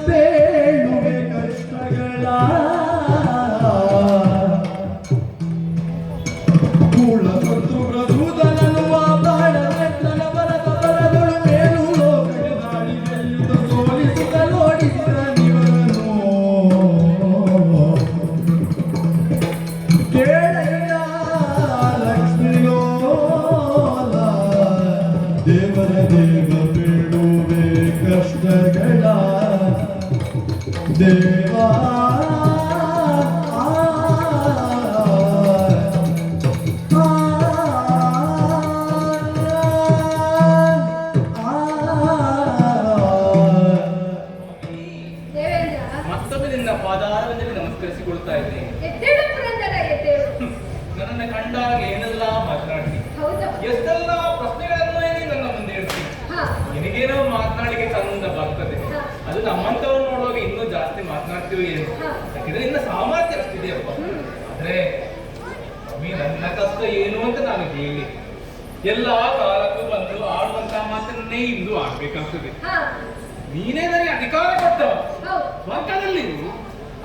ಪೇಳುವೆ ಕಷ್ಟಗಳ ಕೂಳ ಸತ್ತು ಪ್ರಸೂದನನುವ ಬಾಳವೆತ್ತನ ಬರದ ಬರದಳು ಮೇಲು ಲೋಕದ ದಾಳಿಗೆಯುತ ಸೋಲಿಸುತ್ತ ನೋಡಿಸಿದ ನಿವರನು ಕೇಳಯ್ಯ ಲಕ್ಷ್ಮೀ ಲೋಲ ದೇವರ ದೇವ ಪೇಳುವೆ ಕಷ್ಟಗಳ ದೇವಾ ದೇವೇಂದ್ರ, ಮತ್ತೊಮ್ಮೆ ನಿನ್ನ ಪಾದಾರವಿಂದಲೇ ನಮಸ್ಕರಿಸಿಕೊಳ್ತಾ ಇದ್ದೇನೆ. ಎದ್ದೇಳು ಪುರಂದರ, ಎದ್ದೇಳು. ನನ್ನನ್ನು ಕಂಡಾಗ ಏನೆಲ್ಲ ಮಾತನಾಡ್ತೀನಿ, ಹೌದು. ಎಷ್ಟೆಲ್ಲ ಪ್ರಶ್ನೆಗಳನ್ನು ನನ್ನ ಮುಂದೆ ಇಡ್ತೀನಿ. ಹಾ. ನಿನಗೇನೋ ಮಾತನಾಡಿಗೆ ಚಂದ ಬರ್ತದೆ. ಅದು ನಮ್ಮಂತವ್ರು ನೋಡುವಾಗ ಇನ್ನೂ ಜಾಸ್ತಿ ಮಾತನಾಡ್ತೀವಿ ಏನು. ಯಾಕಂದ್ರೆ ನಿನ್ನ ಸಾಮರ್ಥ್ಯ ಅಷ್ಟಿದೆಯಪ್ಪ. ಆದ್ರೆ ಸ್ವಾಮಿ, ನನ್ನ ಕಷ್ಟ ಏನು ಅಂತ ನಾನು ಹೇಳಿ ಎಲ್ಲ ಕಾಲಕ್ಕೂ ಬಂದು ಆಡುವಂತ ಮಾತನ್ನೇ ಇಂದು ಆಡ್ಬೇಕಾಗ್ತದೆ. ಹಾ. ನೀನೇ ನನಗೆ ಅಧಿಕಾರ ಕೊಟ್ಟವ. ಹೌದು. ಸ್ವರ್ಗದಲ್ಲಿ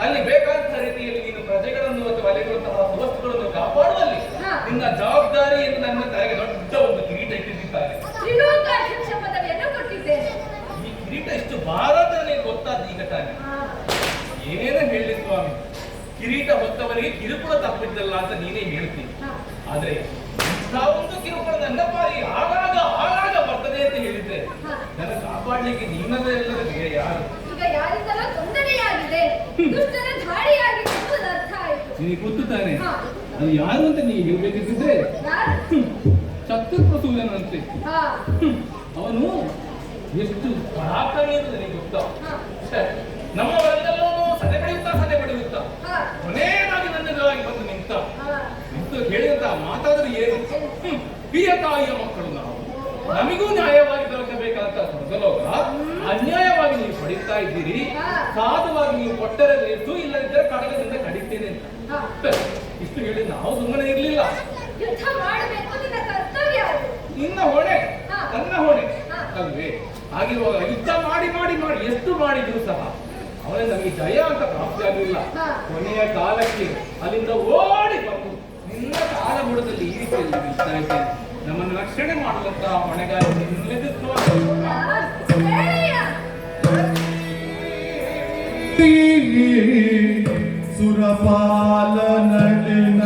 ಅಲ್ಲಿ ಬೇಕಾದ ರೀತಿಯಲ್ಲಿ ನೀನು ಪ್ರಜೆಗಳನ್ನು ಮತ್ತು ವಲಯಗಳಂತಹ ವಸ್ತುಗಳನ್ನು ಕಾಪಾಡುವಲ್ಲಿ ಹಾ. ನಿನ್ನ ಜವಾಬ್ದಾರಿ ಎಂದು ನನ್ನ ತಲೆಗೆ ದೊಡ್ಡ ಒಂದು ಕಿರೀಟ ಇಟ್ಟಿದ್ದಾರೆ. ತ್ರಿಲೋಕಾಧ್ಯಕ್ಷ ಪದವಿಯನ್ನು ಕೊಟ್ಟಿದ್ದೇನೆ. ಈ ಕಿರೀಟ ಇಷ್ಟು ಭಾರ ಅಂತ ನನಗೆ ಗೊತ್ತಾದ ಈಗ ತಾನೆ. ಹಾ. ಏನೇನೋ ಹೇಳಿ ಸ್ವಾಮಿ, ಕಿರೀಟ ಹೊತ್ತವರಿಗೆ ಕಿರುಕುಳ ತಪ್ಪಿದ್ದಲ್ಲ ಅಂತ ನೀನೇ ಹೇಳ್ತೀನಿ. ಹಾ. ಆದ್ರೆ ಇಂಥ ಒಂದು ಕಿರುಕುಳ ನನ್ನ ಪಾರಿ ಆಗಾಗ ಆಗಾಗ ಬರ್ತದೆ ಅಂತ ಹೇಳಿದ್ರೆ ಹಾ. ನನ್ನ ಕಾಪಾಡ್ಲಿಕ್ಕೆ ನಿನ್ನದೆಲ್ಲರಿಗೆ ಯಾರು? ಈಗ ಯಾರಿಂದಲೋ ತೊಂದರೆಯಾಗಿದೆ, ದುಷ್ಟರ ಧಾಳಿಯಾಗಿದೆ ಎಂಬುದು ಅರ್ಥ ಆಯಿತು. ನಿನಗೆ ಗೊತ್ತು ತಾನೆ ಹಾ. ಅದು ಯಾರು ಅಂತ ನೀವು ಹೇಳ್ಬೇಕಿದ್ರೆ ಯಾರು? ಚತುರ್ಪ್ರಸೂದನಂತೆ. ಹಾ. ಅವನು ಎಷ್ಟು ಪರಾಕ್ರಮಿ ಅಂತ ನನಗೆ ಗೊತ್ತಾ? ಹಾ. ಛೆ, ನಮ್ಮವರೆಲ್ಲರೂ ಸದೆ ಪಡೆಯುತ್ತಾ ಹಾ. ಕೊನೆಯದಾಗಿ ನನ್ನದಾಗಿ ಬಂದು ನಿಂತ ಹಾ. ನಿಂತು ಹೇಳಿದಂತ ಮಾತಾದರೂ ಏನು? ಹಿರಿಯ ತಾಯಿಯ ಮಕ್ಕಳು ನಾವು, ನಮಗೂ ನ್ಯಾಯವಾಗಿ ದೊರಕಬೇಕಾದಂತ ಸ್ವರ್ಗಲೋಕ ಅನ್ಯಾಯವಾಗಿ ನೀವು ಪಡೆಯುತ್ತಾ ಇದ್ದೀರಿ. ಸಾಧುವಾಗಿ ನೀವು ಕೊಟ್ಟರೆ ರೇಟು, ಇಲ್ಲದಿದ್ದರೆ ಕಡಗದಿಂದ ಕಡಿತೇನೆ ಅಂತ. ಹಾ. ಇಷ್ಟು ಹೇಳಿ ನಾವು ಸುಮ್ಮನೆ ಇರ್ಲಿಲ್ಲ. ಯುದ್ಧ ಮಾಡಬೇಕು, ನಿನ್ನ ಕರ್ತವ್ಯ ಅದು. ನಿನ್ನ ಹೊಣೆ, ಹಾ. ನನ್ನ ಹೊಣೆ ಹಾ. ಅಲ್ವೇ? ಆಗಿರುವಾಗ ಯುದ್ಧ ಮಾಡಿ ಮಾಡಿ ಮಾಡಿ ಎಷ್ಟು ಮಾಡಿದ್ರು ಸಹ ಅವನೇ ನಮಗೆ ಜಯ ಅಂತ ಪ್ರಾಪ್ತಿ ಆಗಲಿಲ್ಲ. ಹಾ. ಕೊನೆಯ ಕಾಲಕ್ಕೆ ಅಲ್ಲಿಂದ ಓಡಿ ಬಂದು ನಿನ್ನ ಕಾಲ ಬುಡದಲ್ಲಿ ಇಷ್ಟ ಇದ್ದೇನೆ. ನಮ್ಮನ್ನು ರಕ್ಷಣೆ ಮಾಡುವಂತ ಹೊಣೆಗಾರ ನಿನ್ನಲ್ಲಿದ್ದು ಸುರಪಾಲ ನಳಿನ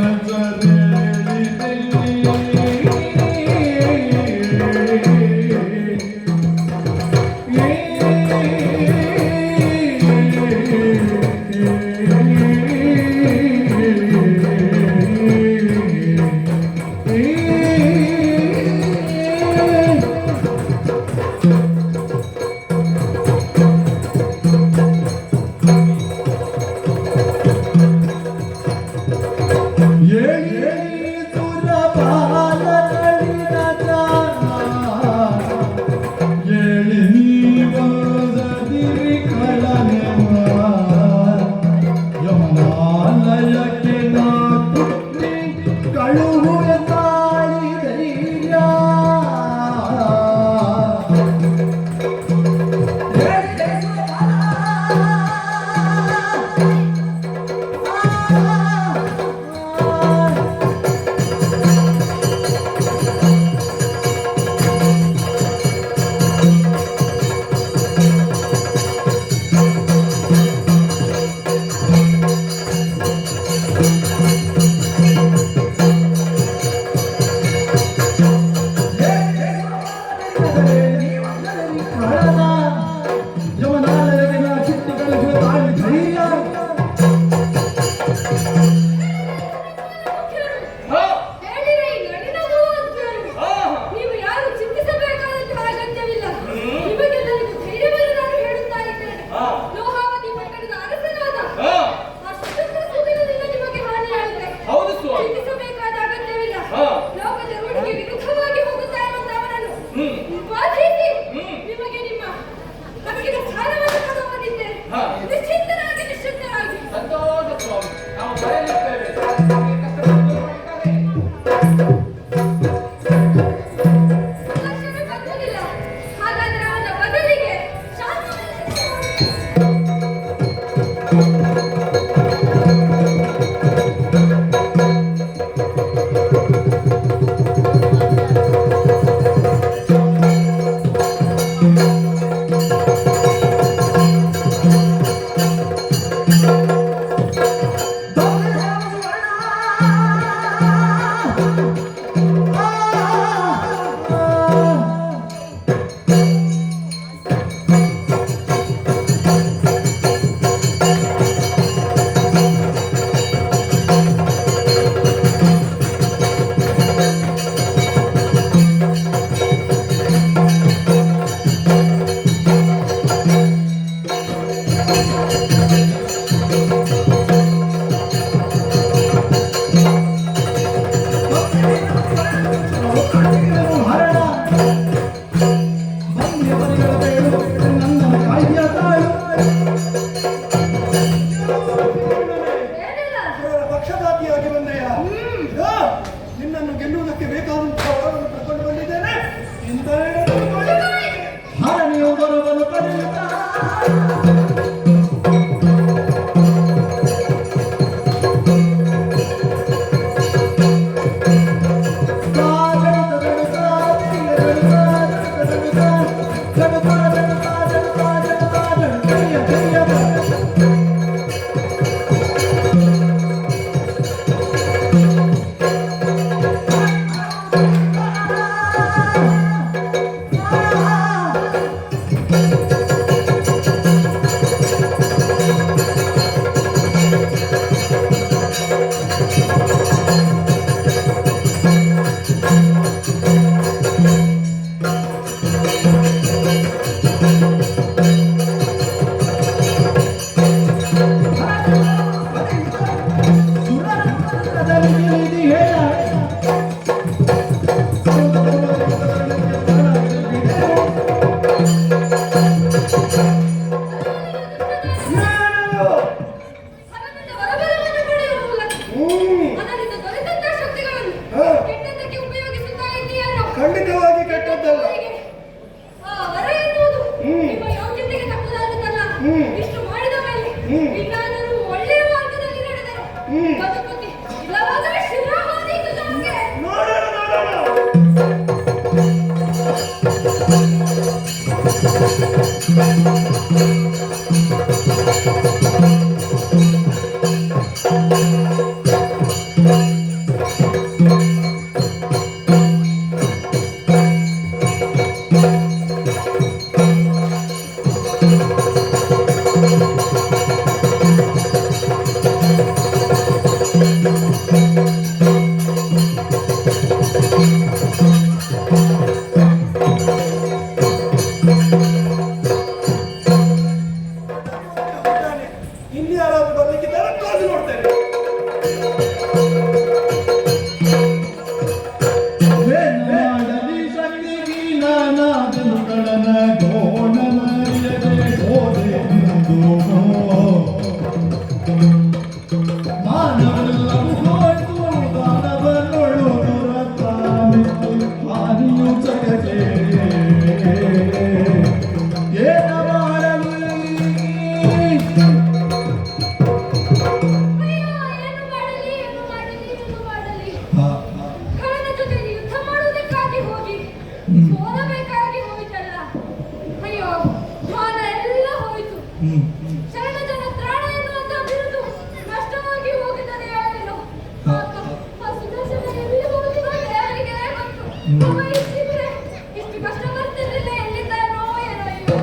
ವಹಿಸಿದ್ರೆ ಇಷ್ಟು ಕಷ್ಟ ಬರ್ತಿರ್ಲಿಲ್ಲ, ಎಲ್ಲಿದ್ದಾನೋ ಏನೋ. ಅಯ್ಯೋ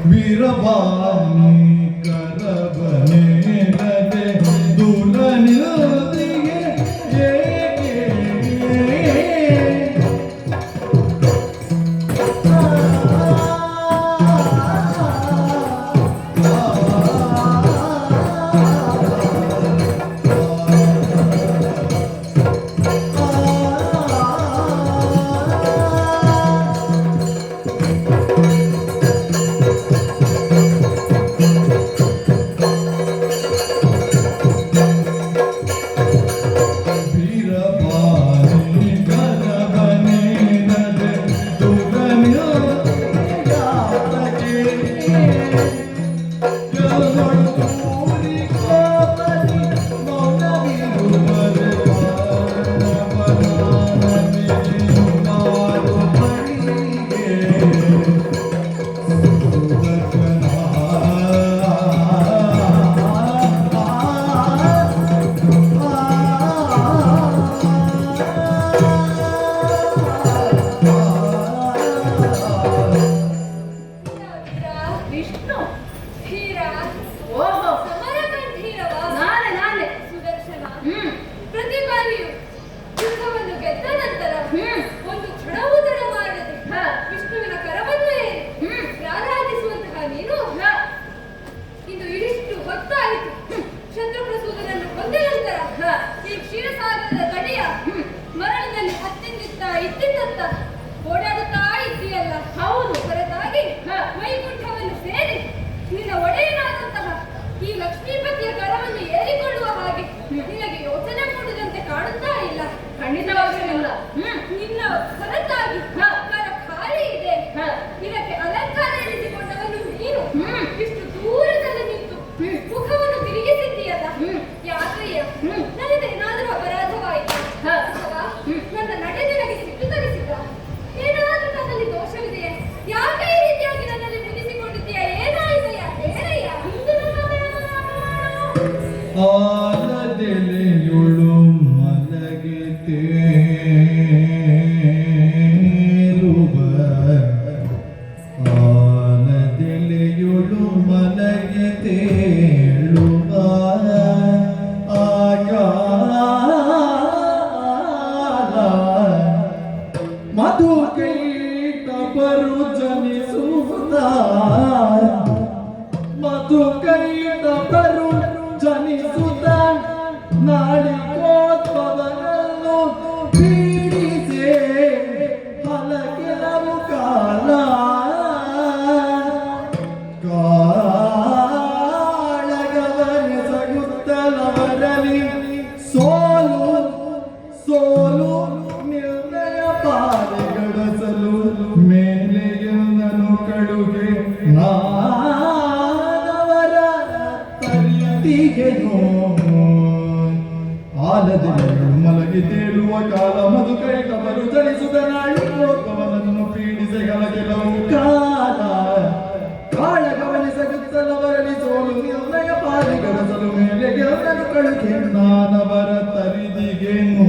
ವೀರವಾಣಿ ಕರಬನೇರದೆ ದುಲನಿಲ್ದಿಗೆ ಏಕೆ ವೀರವಾಣಿ ಕರಬನೇರದೆ ದುಲನಿಲ್ದಿಗೆ ವಿಷ್ಣು ಧೀರ ಓಹೋ ಸಮರಕಂಠೀರವ ನಾನೇ ಸುದರ್ಶನ ಪ್ರತಿ ಬಾರಿಯೂ ಯುದ್ಧವನ್ನು ಗೆದ್ದ ನಂತರ ಒಂದು ಕ್ಷಣವೂ ತಡ ಮಾಡದೆ ವಿಷ್ಣುವಿನ ಕರವನ್ನು ಏರಿ ಆರಾಧಿಸುವಂತಹ ನೀನು ಇಂದು ಇದಿಷ್ಟು ಹೊತ್ತಾಯಿತು ಶತ್ರುಘ್ನಸೂದನನ್ನು ಕೊಂದ ನಂತರ ಈ ಕ್ಷೀರಸಾಗರದ ತಡೆಯ ಮರಳಿನಲ್ಲಿ ಅತ್ತಿಂದಿತ್ತ ಇತ್ತಿಂದತ್ತ ಓಡಾಡುತ್ತಾ ಇದ್ದೀಯಲ್ಲ ಹೌದು. ಹೊರತಾಗಿ ವೈಕುಂಠವನ್ನು ಸೇರಿ ನಿನ್ನ ಒಡೆಯನಾದಂತಹ ಈ ಲಕ್ಷ್ಮೀಪತಿಯ ಕರವನ್ನು ಏರಿಕೊಳ್ಳುವ ಹಾಗೆ ನಿನಗೆ ಯೋಚನೆ ಮೂಡಿದಂತೆ ಕಾಣುತ್ತಾ ಇಲ್ಲ. ಖಂಡಿತವಾಗಿರಲಿಲ್ಲ. ನಿನ್ನ ಹೊರತಾಗಿ ಕರ ಖಾಲಿ ಇದೆ. ಇದಕ್ಕೆ ಅಲಂಕಾರ ಎನಿಸಿಕೊಂಡವನು ನೀನು ಇಷ್ಟು ದೂರದಲ್ಲಿ ನಿಂತು ಮುಖವನ್ನು ತಿರುಗಿಸಿದ್ದೀಯಲ್ಲ ಯಾಕಯ್ಯ? ನನ್ನದೇನಾದರೂ ಅಪರಾಧವಾಯಿತು ಅಥವಾ ನನ್ನ ನಡೆ ನಿನಗೆ ಸಿಟ್ಟು ತರಿಸಿದ? ಏನಾದರೂ ನನ್ನಲ್ಲಿ ದೋಷವಿದೆಯೇ? ಯಾಕೆ ಈ ರೀತಿಯಾಗಿ ನನ್ನಲ್ಲಿ ಮುಗಿಸಿಕೊಂಡಿದ್ದೀಯಾ? ಏನಾಯಿತಯ್ಯ? ಏನಯ್ಯ? ಆಲದೆಲೆಯುಳು ಮಲಗೆ ತೇರುವ ಆಲದೆಲೆಯುಳು ಮಲಗೆ ತೇಳುವ ಆಗಾಲ ಮಧು ಕೈಟ ಬರು ಜನಿಸುತ್ತ ಮಧು ಕೈಟ ಬರು ಜನಿಸುತ್ತ ನಾಳಿಕೋತ್ಸವವನ್ನು ಪೀಡಿಸೆ ಹಲಕೆಲವು ಕಾಲ ಕಾಳಗವನಿಸಗುತ್ತಲವರಲ್ಲಿ ಸೋಲು ಸೋಲು ನಿರ್ಣಯ ಪಾದಗಡಸಲು ಮೇಲೆ ಎಲ್ಲನು ಕಡುಗೆ ನಾನವರ ಪರಿತಿಗೆನು ಆಲದೆಲೆಗಳು ಮಲಗಿ ತೇಳುವ ಕಾಲ ಮಧು ಕೈಟವರು ಜನಿಸುತ್ತ ನಾಳಿ ಲೋಕವನನ್ನು ಪೀಡಿಸೆಗಳ ಕೆಲವು ಕಾಲ ಕಾಳ ಗಮನಿಸಗುತ್ತಲವರಲ್ಲಿ ಸೋಲು ನಿರ್ಣಯ ಪಾದಗಡಸಲು ಮೇಲೆ ಎಲ್ಲನು ಕಳುಗೆ ನಾನವರ ತರಿದಿಗೆನು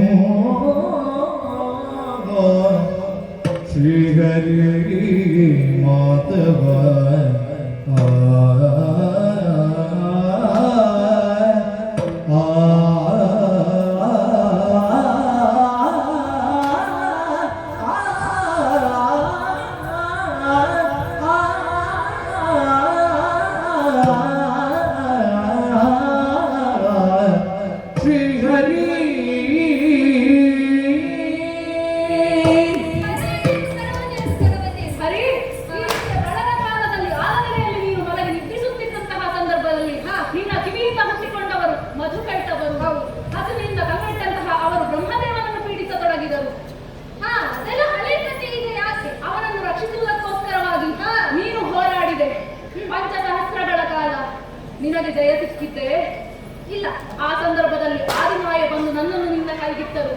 ಶ್ರೀಹರಿ ಮಾತವ ಶ್ರೀಹರಿ ಹರಿ, ಈ ಬೆಳಗ ಕಾಲದಲ್ಲಿ ಆಲನೆಯಲ್ಲಿ ನೀನು ಮಲಗಿ ನಿದ್ರಿಸುತ್ತಿದ್ದಂತಹ ಸಂದರ್ಭದಲ್ಲಿ ನಿನ್ನ ಕಿವಿಯಿಂದ ಹುಟ್ಟಿಕೊಂಡವರು ಮಧುಕೈಟವರು ಹಸುವಿನಿಂದ ಕಂಗೆಟ್ಟಂತಹ ಅವರು ಬ್ರಹ್ಮದೇವನನ್ನು ಪೀಡಿಸತೊಡಗಿದರು. ಅದೆಲ್ಲ ಹಳೆ ಕಥೆ ಇದೆ. ಯಾಕೆ? ಅವನನ್ನು ರಕ್ಷಿಸುವುದಕ್ಕೋಸ್ಕರವಾಗಿ ನೀನು ಹೋರಾಡಿದೆ. ಪಂಚಸಹಸ್ರಗಳ ಕಾಲ ನಿನಗೆ ಜಯ ಸಿಕ್ಕಿದ್ದೆ ಇಲ್ಲ. ಆ ಸಂದರ್ಭದಲ್ಲಿ ಆದಿಮಾಯ ಬಂದು ನನ್ನನ್ನು ನಿನ್ನ ಕೈಗಿಟ್ಟರು.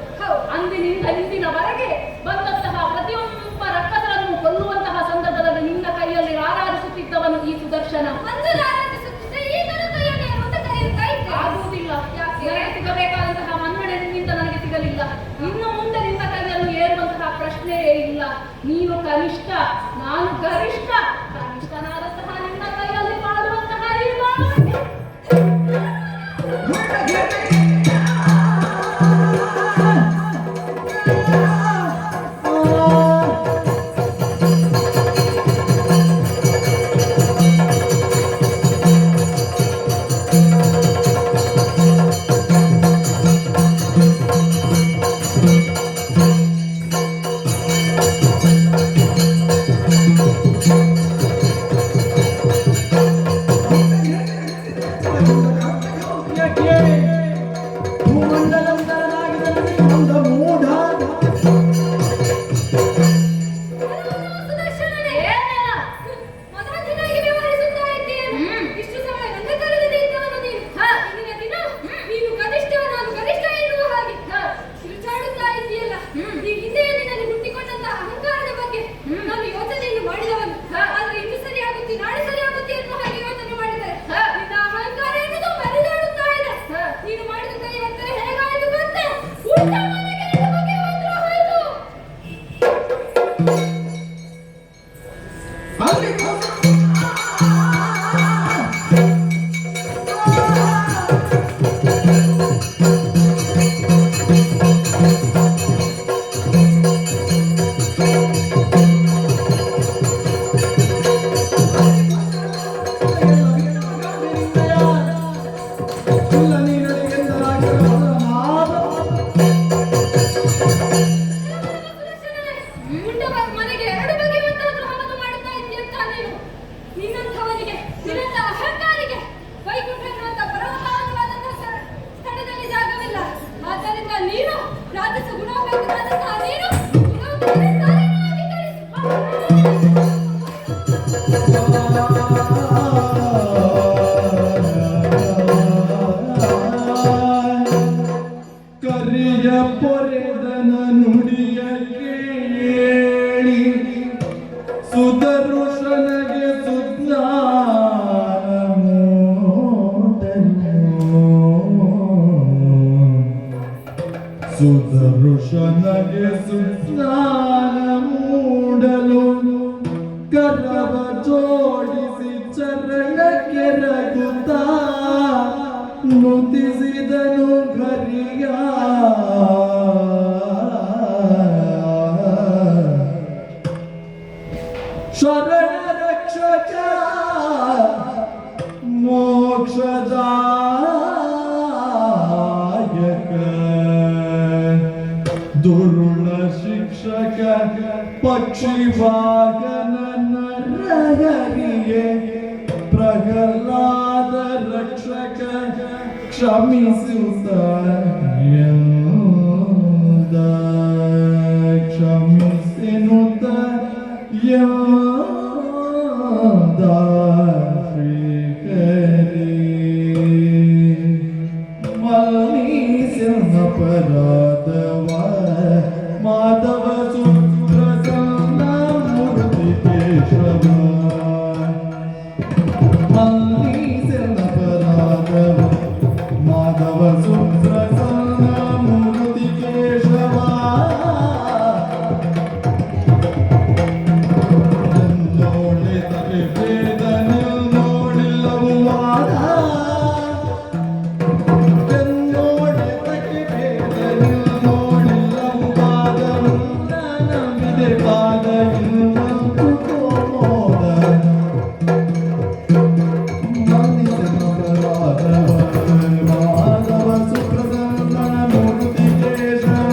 ಅಂದಿನಿಂದ ಇಂದಿನವರೆಗೆ ಬಂದಂತಹ ಪ್ರತಿಯೊಬ್ಬ ರಕ್ಕಸರನ್ನು ಕೊಲ್ಲುವಂತಹ ಸಂದರ್ಭದಲ್ಲಿ ನಿನ್ನ ಕೈಯಲ್ಲಿ ಆರಾಧಿಸುತ್ತಿದ್ದವನು ಈ ಸುದರ್ಶನ. ಮೊದಲು ಆರಾಧಿಸುತ್ತಿದ್ದ ಈಗಲೂ ಕೈಯಲ್ಲಿ ಅಂತ ಕರೆಯುತ್ತಾ ಇದ್ದೆ. ಆಗುವುದಿಲ್ಲ. ನನಗೆ ಸಿಗಬೇಕಾದಂತಹ ಮನ್ನಣೆ ನಿನ್ನಿಂದ ನನಗೆ ಸಿಗಲಿಲ್ಲ. ಇನ್ನು ಮುಂದೆ ನಿನ್ನ ಕೈಯನ್ನು ಏರುವಂತಹ ಪ್ರಶ್ನೆಯೇ ಇಲ್ಲ. ನೀನು ಕನಿಷ್ಠ, ನಾನು ಗರಿಷ್ಠ. ಕನಿಷ್ಠನಾದಂತಹ ಕರಿಯ ಪೊರೆದನ ನುಡಿಯ ಕೇಳಿ ಸುದರ್ಶನಗೆ ಸುಜ್ಞಾನ ಸುದರ್ಶನಗೆ ಸುಜ್ಞಾನ ಮೂಡಲು ಕರವ ಜೋಡಿಸಿ ಚರಣಕ್ಕೆ ರಘುತ್ತಾ ನುತಿಸಿದನು ಘರಿಯ ಶರಣ ರಕ್ಷಕ ಮೋಕ್ಷದಾಯಕ ದುರುಳ ಶಿಕ್ಷಕ ಪಕ್ಷಿವಾಗನ ನರಹರಿಯೇ ಪ್ರಹ್ಲಾದ ರಕ್ಷಕ ಕ್ಷಮಿಸುತ್ತ ಎಂದ ಕ್ಷಮಿಸಿನುತ್ತ ಎಂದ ಶ್ರೀಹರಿ ಮಲ್ಲಿಸಿನ ಪರಾಧವ ಮಾಧವ ಸುಪ್ರಸನ್ನ ಮೂರ್ತಿ ಕೇಶವ ಮಲ್ಲಿಸಿನ ಪರಾಧವ ಮಾಧವ ಸುಪ್ರಸನ್ನ ಮೂರ್ತಿ ಕೇಶವ ನೋಡಿದರೆ ವೇದನ ನೋಡಿಲ್ಲವು ವಾದ ನೋಡಿದಕ್ಕೆ ವೇದನ ನೋಡಿಲ್ಲವು ವಾದ ನಂಬಿದೆ ಪಾದ ಇನ್ನೊಂದು ಕೋಮೋದ ಮಾಧವ ಸುಪ್ರಸನ್ನ ಮೂರ್ತಿ ಕೇಶವ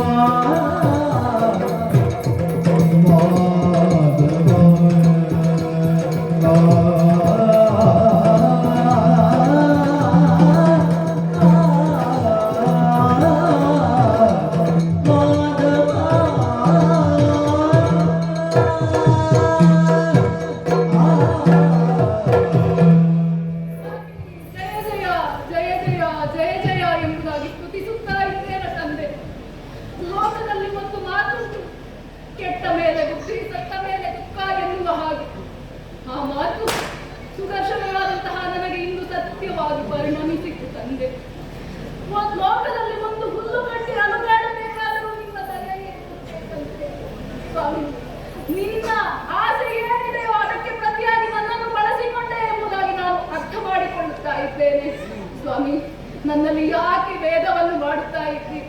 ಜಯ ಜಯ ಜಯ ಜಯ ಜಯ ಎಂಬುದಾಗಿ ಸ್ತುತಿಸುತ್ತಾ ಇದ್ದೇನೆ ತಂದೆ. ಲೋಕದಲ್ಲಿ ಒಂದು ಮಾತುಂಟು, ಕೆಟ್ಟ ಮೇಲೆ ಬುದ್ಧಿ ಸತ್ತ ಮೇಲೆ ದುಃಖ ಎನ್ನುವ ಹಾಗೆ. ಆ ಮಾತು ಸುದರ್ಶನವಾದಂತಹ ನನಗೆ ಇಂದು ಸತ್ಯವಾಗಿ ಪರಿಣಮಿಸಿತು ತಂದೆ. ಲೋಕದಲ್ಲಿ ಒಂದು ಹುಲ್ಲು ಕಟ್ಟಿ ಅಲುಗಾಡಬೇಕಾದರೂ ನಿನ್ನ ದಯೆಯೇ ತಂದೆ. ಸ್ವಾಮಿ, ನಿನ್ನ ಆಸೆ ಏನಿದೆಯೋ ಅದಕ್ಕೆ ಪ್ರತಿಯಾಗಿ ನನ್ನನ್ನು ಬಳಸಿಕೊಂಡೆ ಎಂಬುದಾಗಿ ನಾನು ಅರ್ಥ ಮಾಡಿಕೊಳ್ಳುತ್ತಾ ಮಾಡುತ್ತೇನೆ. ಸ್ವಾಮಿ, ನನ್ನಲ್ಲಿ ಯಾಕೆ ಭೇದವನ್ನು ಮಾಡುತ್ತಾ ಇದ್ದಿ?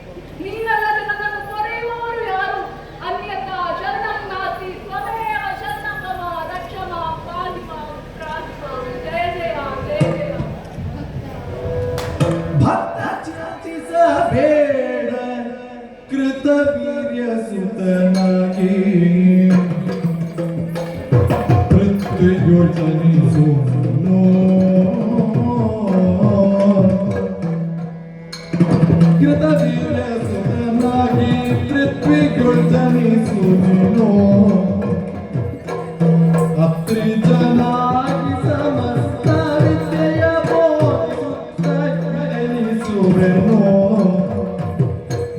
ನೀನಲ್ಲದೆ ನನ್ನನ್ನು ತೊರೆಯುವವರು ಯಾರು? ಅನ್ಯತಾ ಶರಣಂ ನಾಸ್ತಿ ತ್ವಮೇವ ಶರಣಂ ಮಮ ರಕ್ಷ ಮಾಂ ಪಾಹಿ ಮಾಂ ತ್ರಾಹಿ ಮಾಂ. ಜಯ ಜಯ ಜಯ ಜಯ. ಭಕ್ತ ಚಿಂತಿಸಬೇಡ ಕೃತವೀರ್ಯ ಸುತನಾಗಿ ಪೃಥ್ವಿಯೋಜನಿಸು ಕೃತವೀರ್ಯ ಸುತನಾಗಿ ಪೃಥ್ವಿಯೋಜನಿಸು ಅತ್ರಿಜನಾಗಿ ಸಮಸ್ತ ವಿದ್ಯೆಯ ಬೋಧಿಸುತ್ತ ಎನಿಸುವೆನು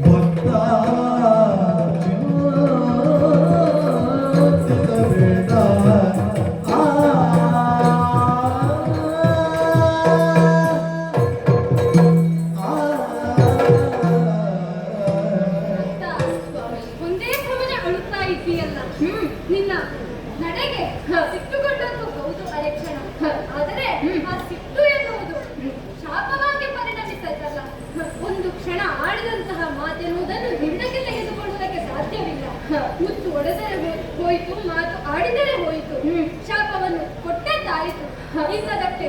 ಭಕ್ತ ಚಿಂತಿಸಬೇಡ. ಒಂದೇ ಸಮನೆ ಅಳುತ್ತಾ ಇದ್ದೀಯಲ್ಲ. ನಿನ್ನ ನಡೆಗೆ ಸಿಟ್ಟುಗೊಂಡದ್ದು ಹೌದು ಅರೆಕ್ಷಣ. ಆದರೆ ಆ ಸಿಟ್ಟು ಎನ್ನುವುದು ಶಾಪವಾಗಿ ಪರಿಣಮಿಸಲ್ಲ. ಒಂದು ಕ್ಷಣ ಆಡಿದಂತಹ ಮಾತೆನ್ನುವುದನ್ನು ಹಿಂದಕ್ಕೆ ತೆಗೆದುಕೊಳ್ಳುವುದಕ್ಕೆ ಸಾಧ್ಯವಿಲ್ಲ. ಮುತ್ತು ಒಡೆದರೆ ಹೋಯಿತು, ಮಾತು ಆಡಿದರೆ ಹೋಯಿತು. ಶಾಪವನ್ನು ಕೊಟ್ಟದ್ದಾಯಿತು. ಇಂಥದಕ್ಕೆ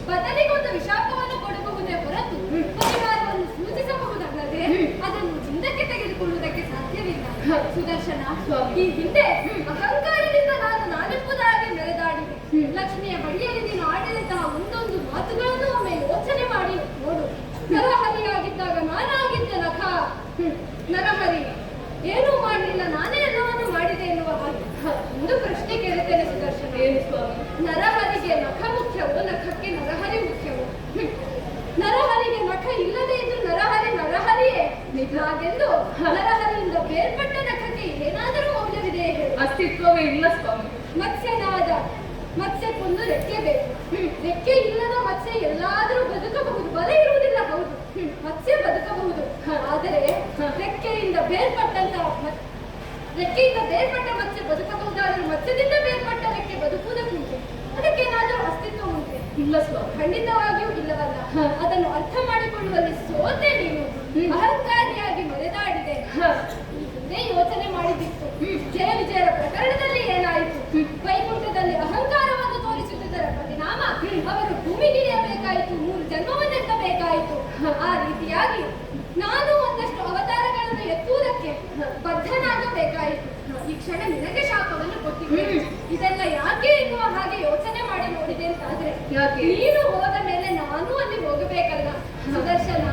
ಬದಲಿಗೊಂದು ವಿಶಾಪವನ್ನು ಕೊಡಬಹುದೇ ಹೊರತು ಪರಿಹಾರವನ್ನು ಸೂಚಿಸಬಹುದಲ್ಲದೆ ಅದನ್ನು ಹಿಂದಕ್ಕೆ ತೆಗೆದುಕೊಳ್ಳುವುದಕ್ಕೆ ಸಾಧ್ಯವಿಲ್ಲ. ಸುದರ್ಶನ, ಈ ಹಿಂದೆ ಅಹಂಕಾರದಿಂದ ನಾನು ನಾನೆಂಬುದಾಗಿ ಮೆರೆದಾಡಿದೆ. ಲಕ್ಷ್ಮಿಯ ಬಳಿಯಲ್ಲಿ ನೀನು ಆಡಿದಂತಹ ಒಂದೊಂದು ಮಾತುಗಳನ್ನು ಒಮ್ಮೆ ಯೋಚನೆ ಮಾಡಿ ನೋಡು. ನರಹರಿಯಾಗಿದ್ದಾಗ ನಾನಾಗಿದ್ದೆ ನಖ. ನರಹರಿ ಏನೂ ಮಾಡಲಿಲ್ಲ, ನಾನೇ ಎಲ್ಲವನ್ನು ಮಾಡಿದೆ ಎನ್ನುವ ಹಾಗೆ. ಒಂದು ಪ್ರಶ್ನೆ ಕೇಳುತ್ತೇನೆ ಸುದರ್ಶನ. ಏನು ಸ್ವಾಮಿ? ನರಹರಿಗೆ ನಖ ಮುಖ್ಯವೋ, ನಖಕ್ಕೆ ನರಹರಿ ಮುಖ್ಯವೋ? ನರಹರಿಗೆ ನಖ ಇಲ್ಲದೆ ಇದ್ದು ನರಹರಿ ನರಹರಿಯೇ ಹಾಗೆಂದು ನರಹರಿಯಿಂದ ಬೇರ್ಪಟ್ಟ ನಖಕ್ಕೆ ಏನಾದರೂ ಮೌಲ್ಯವಿದೆ? ಅಸ್ತಿತ್ವವೇ ಇಲ್ಲ ಸ್ವಾಮಿ. ಮತ್ಸ್ಯನಾದ ಮತ್ಸ್ಯಕ್ಕೊಂದು ರೆಕ್ಕೆ ಬೇಕು. ರೆಕ್ಕೆ ಇಲ್ಲದ ಮತ್ಸ್ಯ ಎಲ್ಲಾದರೂ ಬದುಕಬಹುದು, ಬಲ ಇರುವುದಿಲ್ಲ. ಹೌದು, ಮತ್ಸ್ಯ ಬದುಕಬಹುದು. ಆದರೆ ರೆಕ್ಕೆಯಿಂದ ಬೇರ್ಪಟ್ಟಂತಹ ಮತ್ಸ್ಯ ಬದುಕಬಹುದಾದರೂ ಮತ್ಸ್ಯದಿಂದ ಬೇರ್ಪಟ್ಟ ರೆಕ್ಕೆ ಬದುಕುವುದಕ್ಕುಂಟೆ? ಅದಕ್ಕೇನಾದರೂ ಅಸ್ತಿತ್ವ ಉಂಟೆ? ಇಲ್ಲ ಸ್ವಾಮಿ, ಖಂಡಿತವಾಗಿಯೂ ಇಲ್ಲವಲ್ಲ. ಅದನ್ನು ಅರ್ಥ ಮಾಡಿಕೊಳ್ಳುವಲ್ಲಿ ಸೋತೆ ನೀನು. ಅಹಂಕಾರಿಯಾಗಿ ಮೆರೆದಾಡಿದೆ. ಹಿಂದೆ ಯೋಚನೆ ಮಾಡಿದಿತ್ತು. ಜಯ ವಿಜಯರ ಪ್ರಕರಣದಲ್ಲಿ ಏನಾಯಿತು? ವೈಕುಂಠದಲ್ಲಿ ಅಹಂಕಾರವನ್ನು ತೋರಿಸುತ್ತಿದ್ದರ ಪರಿಣಾಮ ಅವರು ಭೂಮಿಗಿಳಿಯಬೇಕಾಯಿತು, 3 ಜನ್ಮವನ್ನೆತ್ತಬೇಕಾಯಿತು. ಆ ರೀತಿಯಾಗಿ ನಾನು ಒಂದಷ್ಟು ಅವತಾರಗಳನ್ನು ಎತ್ತುವುದಕ್ಕೆ ಬದ್ಧನಾಗಬೇಕಾಯಿತು. ಈ ಕ್ಷಣ ನಿನಗೆ ಶಾಪವನ್ನು ಕೊಟ್ಟಿದ್ದೇನೆ. ಇದೆಲ್ಲ ಯಾಕೆ ಎನ್ನುವ ಹಾಗೆ ಯೋಚನೆ ಮಾಡಿ ನೋಡಿದೆ ಅಂತಾದ್ರೆ, ನೀನು ಹೋದ ಮೇಲೆ ನಾನು ಅಲ್ಲಿ ಹೋಗಬೇಕಲ್ಲ ಸುದರ್ಶನ.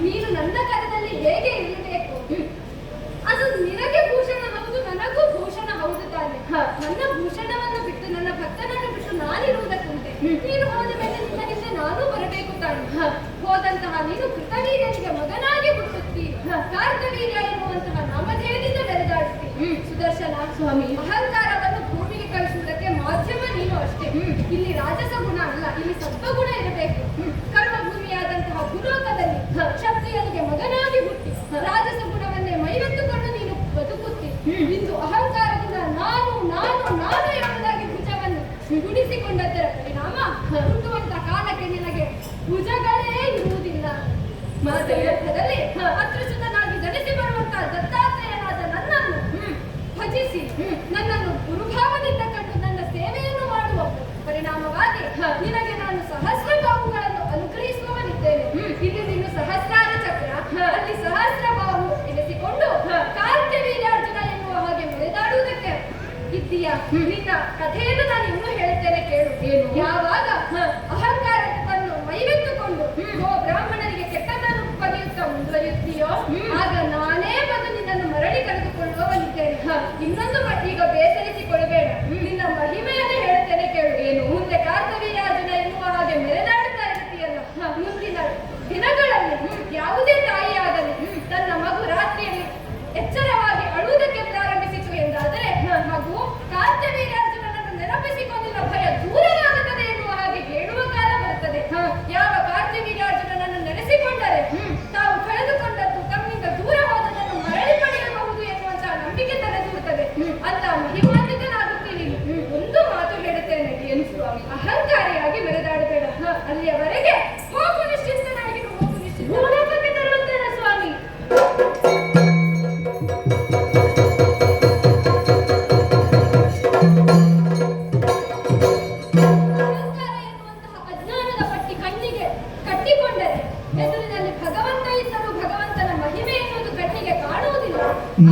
ನೀನು ನನ್ನ ಕರದಲ್ಲಿ ಹೇಗೆ ಇರಬೇಕು? ಅದು ನಿನಗೆ ಭೂಷಣ ಹೌದು, ನನಗೂ ಭೂಷಣ ಹೌದು ತಾನೆ. ನನ್ನ ಭೂಷಣವನ್ನು ಬಿಟ್ಟು, ನನ್ನ ಭಕ್ತನನ್ನು ಬಿಟ್ಟು ನಾನಿರುವುದಕ್ಕುಂಟೆ. ನೀನು ಹೋದ ಮೇಲೆ ನಿನ್ನ ಹಿಂದೆ ನಾನು ಬರಬೇಕು ತಾನೆ. ಹೋದಂತಹ ನೀನು ಕೃತವೀರ್ಯನಿಗೆ ಮಗನಾಗಿ ಹುಟ್ಟುತ್ತಿ. ಕಾರ್ತವೀರ್ಯ ಎನ್ನುವಂತಹ ನಾಮಧೇಯದಿಂದ ಮೆರೆದಾಡುತ್ತಿ. ಸುದರ್ಶನ ಸ್ವಾಮಿ, ಅಹಂಕಾರವನ್ನು ಭೂಮಿಗೆ ಕಳಿಸುವುದಕ್ಕೆ ಮಾಧ್ಯಮ ನೀನು ಅಷ್ಟೇ. ಇಲ್ಲಿ ರಾಜಸ ಗುಣ ಅಲ್ಲ, ಇಲ್ಲಿ ಸತ್ವಗುಣ ಇರಬೇಕು. ಕರ್ಮಭೂಮಿಯಾದಂತಹ ಭೂಲೋಕದಲ್ಲಿ ಕ್ಷತ್ರಿಯನಿಗೆ ಮಗನಾಗಿ ಹುಟ್ಟಿ ರಾಜಸ ಗುಣವನ್ನೇ ಮೈವೆತ್ತುಕೊಂಡು ನೀನು ಬದುಕುತ್ತಿ. ಇಂದು ಅಹಂಕಾರದಿಂದ ನಾನು ನಾನು ನಾನು ಎಂಬುದಾಗಿ ಭುಜವನ್ನು ಗುಡಿಸಿಕೊಂಡದ್ದರ ಪರಿಣಾಮ ಹುಟ್ಟುವಂತ ಕಾಲಕ್ಕೆ ನಿನಗೆ ಭುಜಗಳೇ ಇರುವುದಿಲ್ಲ. ಮಧ್ಯದಲ್ಲಿ ಅತೃಸುತನಾಗಿ ಜನಿಸಿ ಬರುವಂತಹ ದತ್ತಾತ್ರೇಯನಾದ ನನ್ನನ್ನು ಭಜಿಸಿ ನನ್ನನ್ನು ಗುರುಭಾವದಿಂದ ಕಂಡು ನನ್ನ ಸೇವೆಯನ್ನು ಮಾಡುವ ಪರಿಣಾಮವಾಗಿ ನಿನಗೆ ನಾನು ಸಹಸ್ರ ಬಾಹುಗಳನ್ನು ಅನುಗ್ರಹಿಸುವವನಿದ್ದೇನೆ. ಇಲ್ಲಿ ನೀನು ಸಹಸ್ರಾರ ಚಕ್ರ, ಅಲ್ಲಿ ಸಹಸ್ರ ಬಾಹು ಎನಿಸಿಕೊಂಡು ಕಾರ್ತ್ಯವೀರ್ಯಾರ್ಜುನ ಎನ್ನುವ ಹಾಗೆ ಮೆರೆದಾಡುವುದಕ್ಕೆ ಇದ್ದೀಯ. ನಿನ್ನ ಕಥೆಯನ್ನು ನಾನು ಇನ್ನೂ ಹೇಳುತ್ತೇನೆ, ಕೇಳು. ಯಾವಾಗ ಅಹಂಕಾರವನ್ನು ಮೈವೆತ್ತುಕೊಂಡು ಬ್ರಾಹ್ಮಣರಿಗೆ ಕೆಟ್ಟದನ್ನು ಬಗೆಯುತ್ತಾ ಮುಂದುವರಿಯುತ್ತೀಯೋ ಆಗ ನಾನೇ ಬಂದು ನಿನ್ನನ್ನು ಮರಳಿ ಕರೆದುಕೊಳ್ಳುವವನಿದ್ದೇನೆ. ಇನ್ನೊಂದು ಈಗ ಬೇಸರಿಸಿಕೊಳ್ಳಬೇಡ, ನಿನ್ನ ಮಹಿಮೆಯನ್ನು ಹೇಳುತ್ತೇನೆ, ಕೇಳು. ಏನು? ಮುಂದೆ ಕಾರ್ತವೀರ್ಯಾರ್ಜುನ ಎನ್ನುವ ಹಾಗೆ ಮೆರೆದಾಡುತ್ತಾ ಇರ್ತೀಯಲ್ಲ, ಮುಂದಿನ ದಿನಗಳಲ್ಲಿ ಯಾವುದೇ ತಾಯಿಯಾಗಲಿ ತನ್ನ ಮಗು ರಾತ್ರಿಯಲ್ಲಿ ಎಚ್ಚರವಾಗಿ ಅಳುವುದಕ್ಕೆ ಪ್ರಾರಂಭಿಸಿತು ಎಂದಾದರೆ ಮಗು ಕಾರ್ತವೀರ್ಯಾರ್ಜುನನನ್ನು ನೆನಪಿಸಿಕೊಂಡಿಲ್ಲ, ಭಯ ದೂರವಾಗುತ್ತದೆ ಎನ್ನುವ ಹಾಗೆ ಹೇಳುವ ಕಾಲ ಬರುತ್ತದೆ. ಯಾವ ಕಾರ್ತವೀರ್ಯಾರ್ಜುನನನ್ನು ನೆನೆಸಿಕೊಂಡರೆ ತಾವು ಕಳೆದುಕೊಂಡದ್ದು ತಮ್ಮಿಂದ ದೂರ ಹೋದದನ್ನು ಮರಳಿ ಪಡೆಯಬಹುದು ಎನ್ನುವಂತಹ ನಂಬಿಕೆ ತಲೆದೂರುತ್ತದೆ. ಅಂತ ಮಹಿಮಾನ್ವಿತನಾಗುತ್ತೀನಿ. ಒಂದು ಮಾತು ಹೇಳುತ್ತೇನೆ, ಏನು ಸ್ವಾಮಿ? ಅಹಂಕಾರಿಯಾಗಿ ಮೆರೆದಾಡಬೇಡ. ಅಲ್ಲಿಯವರೆಗೆ ಕಟ್ಟಿಕೊಂಡರೆ ಎದುರಿನಲ್ಲಿ ಭಗವಂತ ಇದ್ದರೂ ಭಗವಂತನ ಮಹಿಮೆ ಎನ್ನುವುದು ಕಣ್ಣಿಗೆ ಕಾಣುವುದಿಲ್ಲ.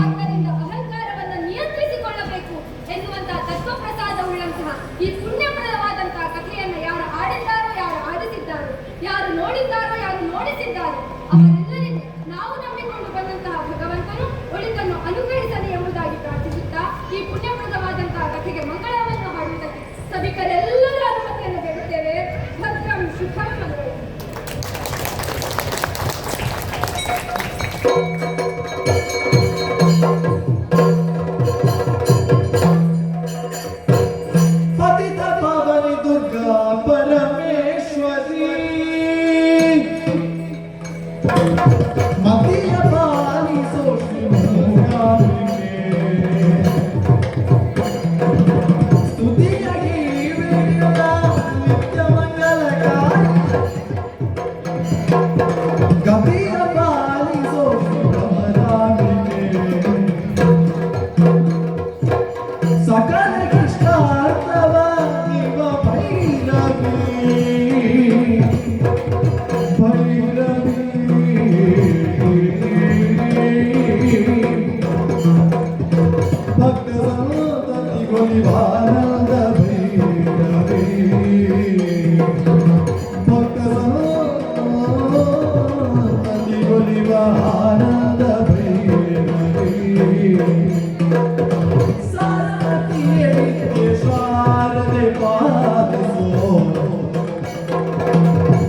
ಆದ್ದರಿಂದ ಅಹಂಕಾರವನ್ನು ನಿಯಂತ್ರಿಸಿಕೊಳ್ಳಬೇಕು ಎನ್ನುವಂತಹ ತತ್ವಪ್ರಸಾದ ಉಳ್ಳಂತಹ ಈ ಪುಣ್ಯಪ್ರದವಾದಂತಹ ಕಥೆಯನ್ನು ಯಾರು ಆಡಿದ್ದಾರೋ, ಯಾರು ಆಡಿಸಿದ್ದಾರೋ, ಯಾರು ನೋಡಿದ್ದಾರೋ, ಯಾರು ನೋಡಿಸಿದ್ದಾರೋ ಅವರೆಲ್ಲರಿಗೂ ನಾವು ನಂಬಿಕೊಂಡು ಬಂದಂತಹ ಭಗವಂತನು ಒಳಿತನ್ನು ಅನುಗ್ರಹಿಸಲಿ ಎಂಬುದಾಗಿ ಪ್ರಾರ್ಥಿಸುತ್ತಾ ಈ ಪುಣ್ಯಪ್ರದವಾದಂತಹ ಕಥೆಗೆ ಮಂಗಳವನ್ನು ಹಾಡುವುದಕ್ಕೆ ಸಭಿಕರೆಲ್ಲರ ಅನುಮತಿಯನ್ನು ಬೇಡುತ್ತೇವೆ. ಭದ್ರಂ ಸುಖಂ ಮಂಗಳಂ. पतित पावनी दुर्गा परमेश्वरी मतीय पानी सोषि मूकाम्बिके स्तुतिय गीवेर्युता नित्य मंगलकारी गभीर पानी सोषि भ्रमराम्बिके सकल कृष्णार्थव इव भैरवी भक्त संतति गोलिवानंद भैरवी भक्त संतति गोलिवानंद भैरवी शारदे पादसो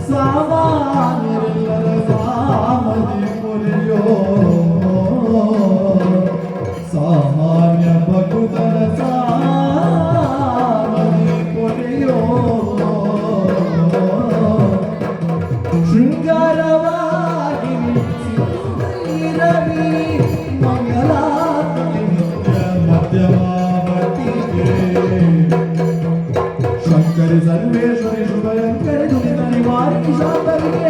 सामान्यರೆಲ್ಲರ ಸಾಮದಿ ಪುರಿಯೋ ಸಾಮಾನ್ಯ ಭಕ್ತರ ಸಾಮದಿ ಪುರಿಯೋ ಶೃಂಗಾರವಾಗಿ ರವಿ ಮಂಗಲಾರತಿ ನಿತ್ಯ ಮಧ್ಯಮಾವತಿಗೆ ಶಂಕರಿ ಸರ್ವೇಶ್ವರಿ ಶುಭಯಂಕರಿ ದುರಿತ ನಿವಾರಣಿ ಶಾಂತರಿಗೆ